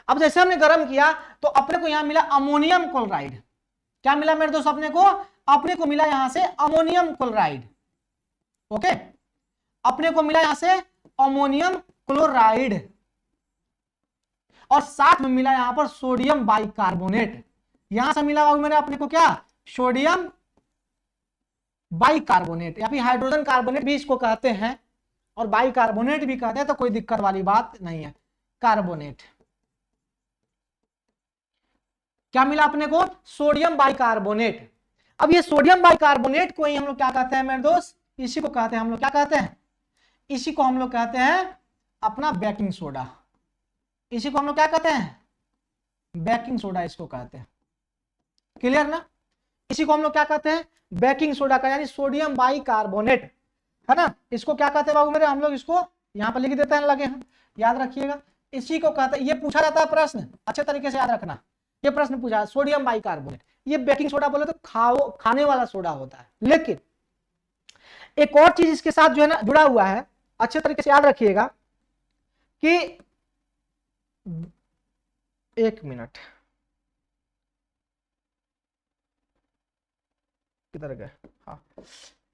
अब जैसे हमने गर्म किया तो अपने को यहां मिला अमोनियम क्लोराइड। क्या मिला मेरे दोस्त, अपने को मिला यहां से अमोनियम क्लोराइड। ओके, अपने को मिला यहां से अमोनियम क्लोराइड, और साथ में मिला यहां पर सोडियम बाइकार्बोनेट। यहां से मिला मेरे अपने को क्या, सोडियम बाइकार्बोनेट, या फिर हाइड्रोजन कार्बोनेट भी इसको कहते हैं, और बाइकार्बोनेट भी कहते हैं, तो कोई दिक्कत वाली बात नहीं है। कार्बोनेट क्या मिला अपने को, सोडियम बाइकार्बोनेट। अब ये सोडियम बाइकार्बोनेट को ही हम लोग क्या कहते हैं मेरे दोस्त, इसी को कहते हैं हम लोग, क्या कहते हैं, इसी को हम लोग कहते हैं अपना बेकिंग सोडा। इसी को हम लोग क्या कहते हैं, बेकिंग सोडा इसको कहते हैं। क्लियर ना, इसी को हम लोग क्या कहते हैं, बेकिंग सोडा का, यानी सोडियम बाइकार्बोनेट, है ना। इसको क्या कहते हैं बाबू मेरे, हम लोग इसको यहां पर लिख देते हैं, लगे हम, याद रखिएगा। इसी को कहते हैं, ये पूछा जाता है प्रश्न, अच्छे तरीके से याद रखना, ये प्रश्न पूछा है, सोडियम बाइकार्बोनेट। ये बेकिंग सोडा बोले तो खाने वाला सोडा होता है। लेकिन एक और चीज इसके साथ जो है ना जुड़ा हुआ है, अच्छे तरीके से याद रखिएगा, कि एक मिनट, किधर गए? हाँ,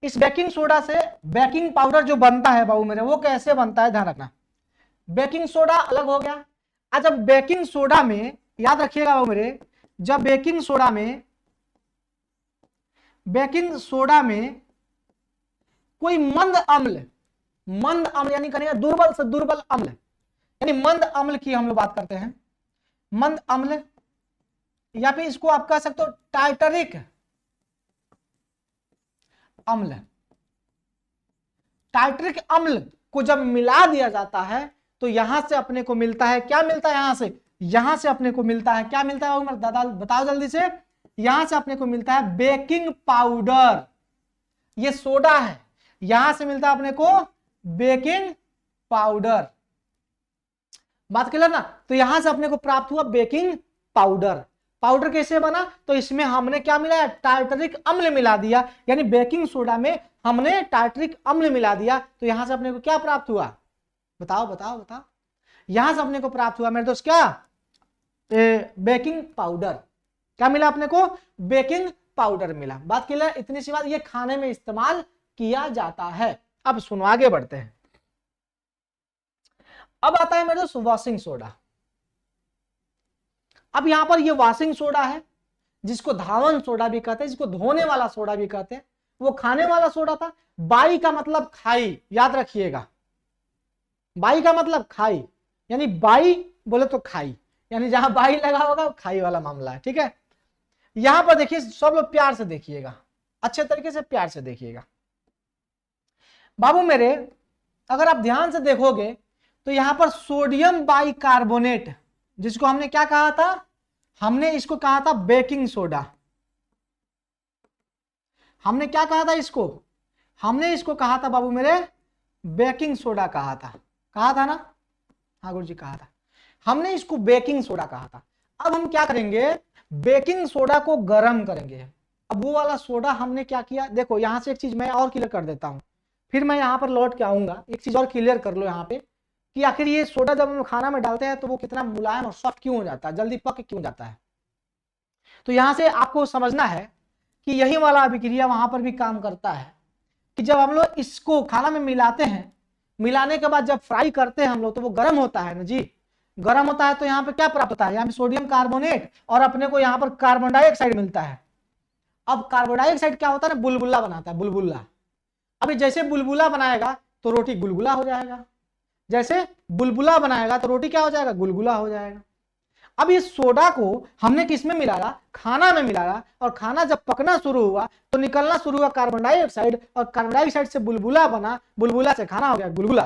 इस बेकिंग सोडा से बेकिंग पाउडर जो बनता है बाबू मेरे, वो कैसे बनता है ध्यान रखना। बेकिंग सोडा अलग हो गया। अच्छा, बेकिंग सोडा में याद रखिएगा बाबू मेरे, जब बेकिंग सोडा में कोई मंद अम्ल यानी करेंगे दुर्बल से दुर्बल अम्ल, यानी मंद अम्ल की हम लोग बात करते हैं, मंद अम्ल, या फिर इसको आप कह सकते हो टाइटरिक अम्ल। टाइटरिक अम्ल को जब मिला दिया जाता है तो यहां से अपने को मिलता है, क्या मिलता है यहां से अपने को मिलता है, क्या मिलता है दादा बताओ जल्दी से। यहां से अपने को मिलता है बेकिंग पाउडर। ये सोडा है, यहां से मिलता है अपने को बेकिंग पाउडर। बात क्लियर ना? तो यहां से अपने को प्राप्त हुआ बेकिंग पाउडर। पाउडर कैसे बना? तो इसमें हमने क्या मिलाया? टार्टरिक अम्ल मिला दिया, यानी बेकिंग सोडा में हमने टार्टरिक अम्ल मिला दिया, तो यहां से अपने को क्या प्राप्त हुआ? बताओ बताओ बताओ। यहां से अपने को प्राप्त हुआ मेरे दोस्त क्या? Baking powder. क्या मिला अपने को? बेकिंग पाउडर मिला। बात क्लियर? इतनी सी बात। ये खाने में इस्तेमाल किया जाता है। अब सुनो, आगे बढ़ते हैं। अब आता है मेरे दोस्त वॉशिंग सोडा। अब यहां पर ये वॉशिंग सोडा है, जिसको धावन सोडा भी कहते हैं, जिसको धोने वाला सोडा भी कहते हैं। वो खाने वाला सोडा था। बाई का मतलब खाई, याद रखिएगा। बाई का मतलब खाई, यानी बाई बोले तो खाई, यानी जहां बाई लगा होगा खाई वाला मामला है। ठीक है, यहां पर देखिए, सब लोग प्यार से देखिएगा, अच्छे तरीके से प्यार से देखिएगा बाबू मेरे। अगर आप ध्यान से देखोगे तो यहां पर सोडियम बाइकार्बोनेट, जिसको हमने क्या कहा था? हमने इसको कहा था बेकिंग सोडा। हमने क्या कहा था इसको? हमने इसको कहा था बाबू मेरे बेकिंग सोडा कहा था ना? हाँ गुरुजी, कहा था। हमने इसको बेकिंग सोडा कहा था। अब हम क्या करेंगे? बेकिंग सोडा को गर्म करेंगे। अब वो वाला सोडा हमने क्या किया, देखो यहां से एक चीज मैं और क्लियर कर देता हूं, फिर मैं यहां पर लौट के आऊंगा। एक चीज और क्लियर कर लो यहां पे, कि आखिर ये सोडा जब हम खाना में डालते हैं तो वो कितना मुलायम और सॉफ्ट क्यों हो जाता है, जल्दी पक क्यों जाता है। तो यहां से आपको समझना है कि यही वाला अभिक्रिया वहां पर भी काम करता है, कि जब हम लोग इसको खाना में मिलाते हैं, मिलाने के बाद जब फ्राई करते हैं हम लोग, तो वो गर्म होता है ना जी। गर्म होता है तो यहाँ पे क्या प्राप्त होता है? यहाँ पे सोडियम कार्बोनेट, और अपने को यहाँ पर कार्बन डाइऑक्साइड मिलता है। अब कार्बन डाइऑक्साइड क्या होता है ना? बुलबुला बनाता है, बुलबुला। अभी जैसे बुलबुला बनाएगा तो रोटी गुलगुला हो जाएगा, जैसे बुलबुला बनाएगा तो रोटी क्या हो जाएगा? गुलगुला हो जाएगा। अब इस सोडा को हमने किसमें मिलाया? खाना में मिलाया, और खाना जब पकना शुरू हुआ तो निकलना शुरू हुआ कार्बन डाइऑक्साइड, और कार्बन डाइऑक्साइड से बुलबुला बना, बुलबुला से खाना हो गया गुलगुला,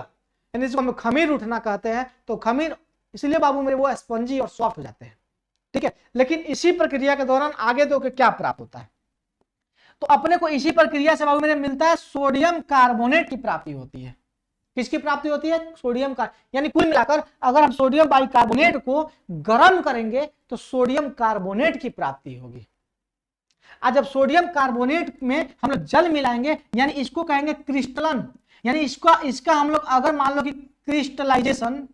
यानी इसको हम खमीर उठना कहते हैं। तो खमीर, इसलिए बाबू मेरे वो स्पंजी और सॉफ्ट हो जाते हैं। ठीक है, लेकिन इसी प्रक्रिया के दौरान आगे तो क्या प्राप्त होता है? तो अपने को इसी प्रक्रिया से बाबू मेरे मिलता है सोडियम कार्बोनेट की प्राप्ति होती है। किसकी प्राप्ति होती है? सोडियम का। यानी कुल मिलाकर अगर हम सोडियम बाइकार्बोनेट को गर्म करेंगे तो सोडियम कार्बोनेट की प्राप्ति होगी। आज जब सोडियम कार्बोनेट में हम लोग जल मिलाएंगे, यानी इसको कहेंगे क्रिस्टलन, यानी इसका हम लोग अगर मान लो कि क्रिस्टलाइजेशन,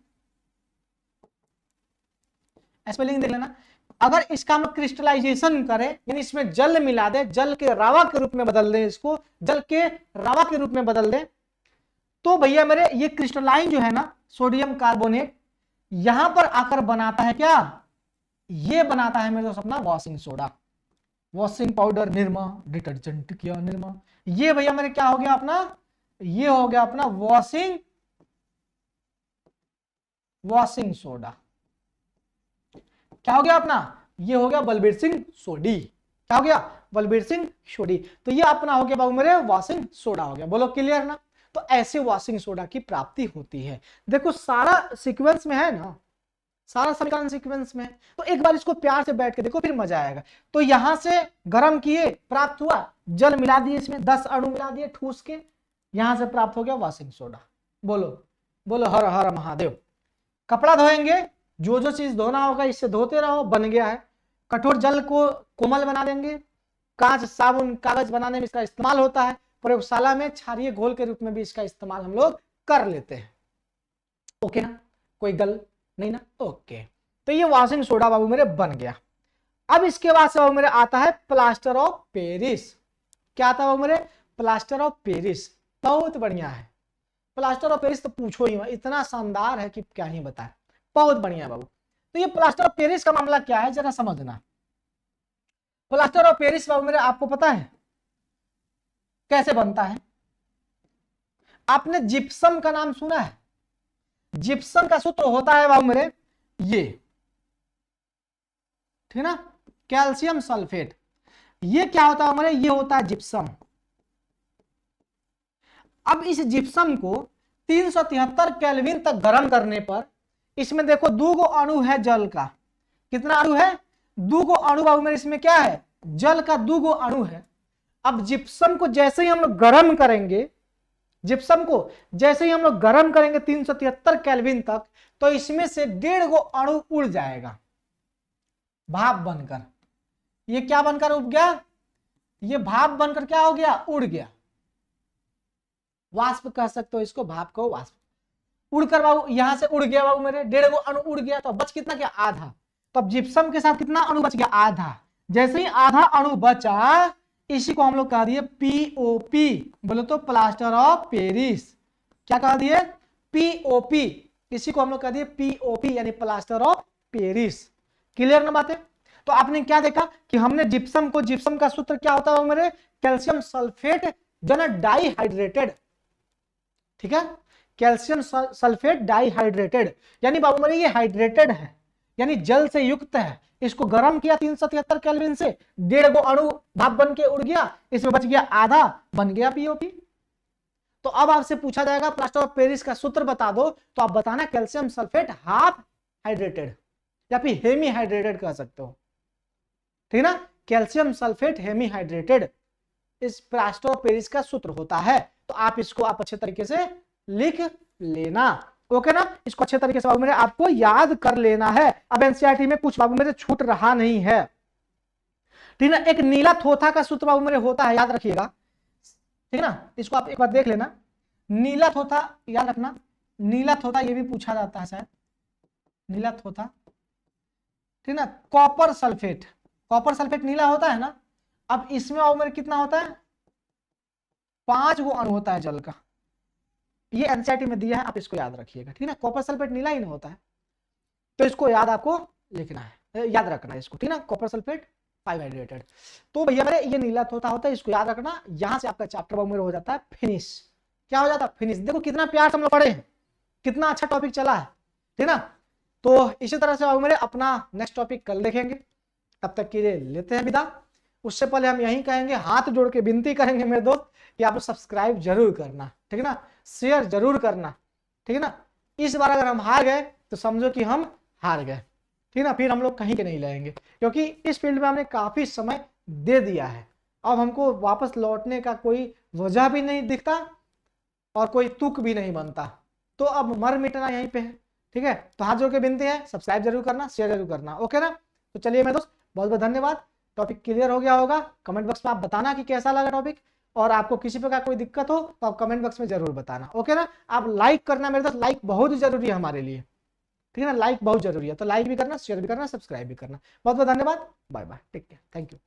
स्पेलिंग देख लेना, अगर इसका हम क्रिस्टलाइजेशन करें, यानी इसमें जल मिला दे, जल के रावा के रूप में बदल दें, इसको जल के रावा के रूप में बदल दें, तो भैया मेरे ये क्रिस्टलाइन जो है ना सोडियम कार्बोनेट, यहां पर आकर बनाता है क्या? ये बनाता है मेरे दोस्त अपना washing soda, washing powder Nirma, detergent किया निरमा। ये भैया मेरे क्या हो गया अपना? ये हो गया अपना वॉशिंग सोडा। क्या हो गया अपना? ये हो गया बलबीर सिंह सोडी। क्या हो गया? बलबीर सिंह सोडी। तो ये अपना हो गया बाबू मेरे वॉशिंग सोडा हो गया। बोलो क्लियर ना? तो ऐसे वॉशिंग सोडा की प्राप्ति होती है। देखो सारा सीक्वेंस में है ना, सारा समीकरण सीक्वेंस में। तो एक बार इसको प्यार से बैठ के देखो, फिर मजा आएगा। तो यहां से गर्म किए, प्राप्त हुआ, जल मिला दिए, इसमें 10 अणु मिला दिए ठूस के, यहां से प्राप्त हो गया वॉशिंग सोडा। बोलो बोलो हर हर महादेव। कपड़ा धोएंगे, जो जो चीज धोना होगा इससे धोते रहो, बन गया है। कठोर जल को कोमल बना देंगे, कांच साबुन कागज बनाने में इसका इस्तेमाल होता है। प्रयोगशाला में क्षारीय घोल के रूप में भी इसका इस्तेमाल हम लोग कर लेते हैं। ओके ना? कोई गल नहीं ना? ओके। तो ये वॉशिंग सोडा बाबू मेरे बन गया। अब इसके बाद से बाबू मेरे आता है प्लास्टर ऑफ पेरिस। क्या आता है बाबू मेरे? Plaster of Paris. बहुत बढ़िया है प्लास्टर ऑफ पेरिस, तो पूछो ही मत, इतना शानदार है कि क्या ही बताए, बहुत बढ़िया है बाबू। तो ये प्लास्टर ऑफ पेरिस का मामला क्या है जरा समझना। प्लास्टर ऑफ पेरिस बाबू मेरे आपको पता है कैसे बनता है? आपने जिप्सम का नाम सुना है? जिप्सम का सूत्र होता है बाबू मेरे ये, ठीक ना, कैल्शियम सल्फेट। ये क्या होता है हमारे? ये होता है जिप्सम। अब इस जिप्सम को 373 केल्विन तक गर्म करने पर इसमें देखो 2 गो अणु है जल का। कितना अणु है? 2 गो अणु बाबू मेरे इसमें क्या है? जल का 2 गो अणु है। अब जिप्सम को जैसे ही हम लोग गर्म करेंगे, जिप्सम को जैसे ही हम लोग गर्म करेंगे 373 केल्विन तक, तो इसमें से 1.5 गो अणु उड़ जाएगा भाप बनकर। ये क्या बनकर उड़ गया? ये भाप बनकर क्या हो गया? उड़ गया। वाष्प कह सकते हो इसको, भाप को वाष्प। उड़कर बाबू यहां से उड़ गया बाबू मेरे, 1.5 गो अणु उड़ गया, तो बच कितना? क्या? आधा। तो अब जिप्सम के साथ कितना अणु बच गया? आधा। जैसे ही आधा अणु बचा, इसी को हम लोग कह दिए पीओपी। बोलो तो प्लास्टर ऑफ पेरिस। क्या कह दिए? पीओपी। इसी को हम लोग कह दिए पीओपी यानी प्लास्टर ऑफ पेरिस। क्लियर ना बातें? तो आपने क्या देखा कि हमने जिप्सम को, जिप्सम का सूत्र क्या होता है मेरे? कैल्शियम सल्फेट जो ना डाइहाइड्रेटेड, ठीक है, कैल्शियम सल्फेट डाइहाइड्रेटेड, यानी बाबू मेरे ये हाइड्रेटेड है, यानी जल से युक्त है। इसको गर्म किया 373 केल्विन से, 1.5 गो अणु भाप बन के उड़ गया, इसमें बच गया आधा, बन गया पीओपी। तो अब आपसे पूछा जाएगा प्लास्टर ऑफ पेरिस का सूत्र बता दो, तो आप बताना कैल्शियम सल्फेट हाफ हाइड्रेटेड या फिर हेमी हाइड्रेटेड कह सकते हो, ठीक ना, कैल्शियम सल्फेट हेमी हाइड्रेटेड इस प्लास्टर ऑफ पेरिस का सूत्र होता है। तो आप इसको आप अच्छे तरीके से लिख लेना, ओके ना। इसको अच्छे तरीके से बाबू मेरे आपको याद कर लेना है। अब एनसीईआरटी में कुछ बाबू मेरे छूट रहा नहीं है, ठीक ना। एक नीला थोथा का सूत्र बाबू मेरे होता है, याद रखिएगा, ठीक ना। इसको आप एक बार देख लेना, नीला थोथा याद रखना। नीला थोथा ये भी पूछा जाता है शायद, नीला थोथा, ठीक ना। कॉपर सल्फेट, कॉपर सल्फेट नीला होता है ना। अब इसमें बाबू मेरे कितना होता है? 5 गो अणु होता है जल का। ये एनसीईआरटी में दिया है, आप इसको याद रखिएगा, ठीक है ना। कॉपर सल्फेट नीला ही नहीं होता है, तो इसको याद आपको लिखना है, याद रखना है इसको, ठीक ना। Copper sulphate 5 hydrated. तो भैया मेरे ये नीला तोता होता है, इसको याद रखना। यहां से आपका चैप्टर बाबू मेरे हो जाता है फिनिश। क्या हो जाता है? फिनिश। देखो कितना प्यार से हम लोग पढ़े हैं, कितना अच्छा टॉपिक चला है, ठीक ना। तो इसी तरह से बाबू मेरे अपना नेक्स्ट टॉपिक कल देखेंगे। तब तक के लिए लेते हैं विदा। उससे पहले हम यही कहेंगे, हाथ जोड़ के विनती करेंगे मेरे दोस्त कि आप लोग सब्सक्राइब जरूर करना, ठीक है ना, शेयर जरूर करना, ठीक है ना। इस बार अगर हम हार गए तो समझो कि हम हार गए, ठीक ना, फिर हम लोग कहीं के नहीं रहेंगे, क्योंकि इस फील्ड में हमने काफी समय दे दिया है। अब हमको वापस लौटने का कोई वजह भी नहीं दिखता और कोई तुक भी नहीं बनता, तो अब मर मिटना यहीं पे है, ठीक है। तो हाथ जोड़ के विनती है, सब्सक्राइब जरूर करना, शेयर जरूर करना, ओके ना। तो चलिए मेरे दोस्त, बहुत बहुत धन्यवाद। टॉपिक क्लियर हो गया होगा, कमेंट बॉक्स में आप बताना कि कैसा लगा टॉपिक, और आपको किसी प्रकार कोई दिक्कत हो तो आप कमेंट बॉक्स में जरूर बताना, ओके ना। आप लाइक करना मेरे दोस्त, लाइक बहुत जरूरी है हमारे लिए, ठीक है ना, लाइक बहुत जरूरी है। तो लाइक भी करना, शेयर भी करना, सब्सक्राइब भी करना। बहुत बहुत धन्यवाद, bye bye, take care, thank you.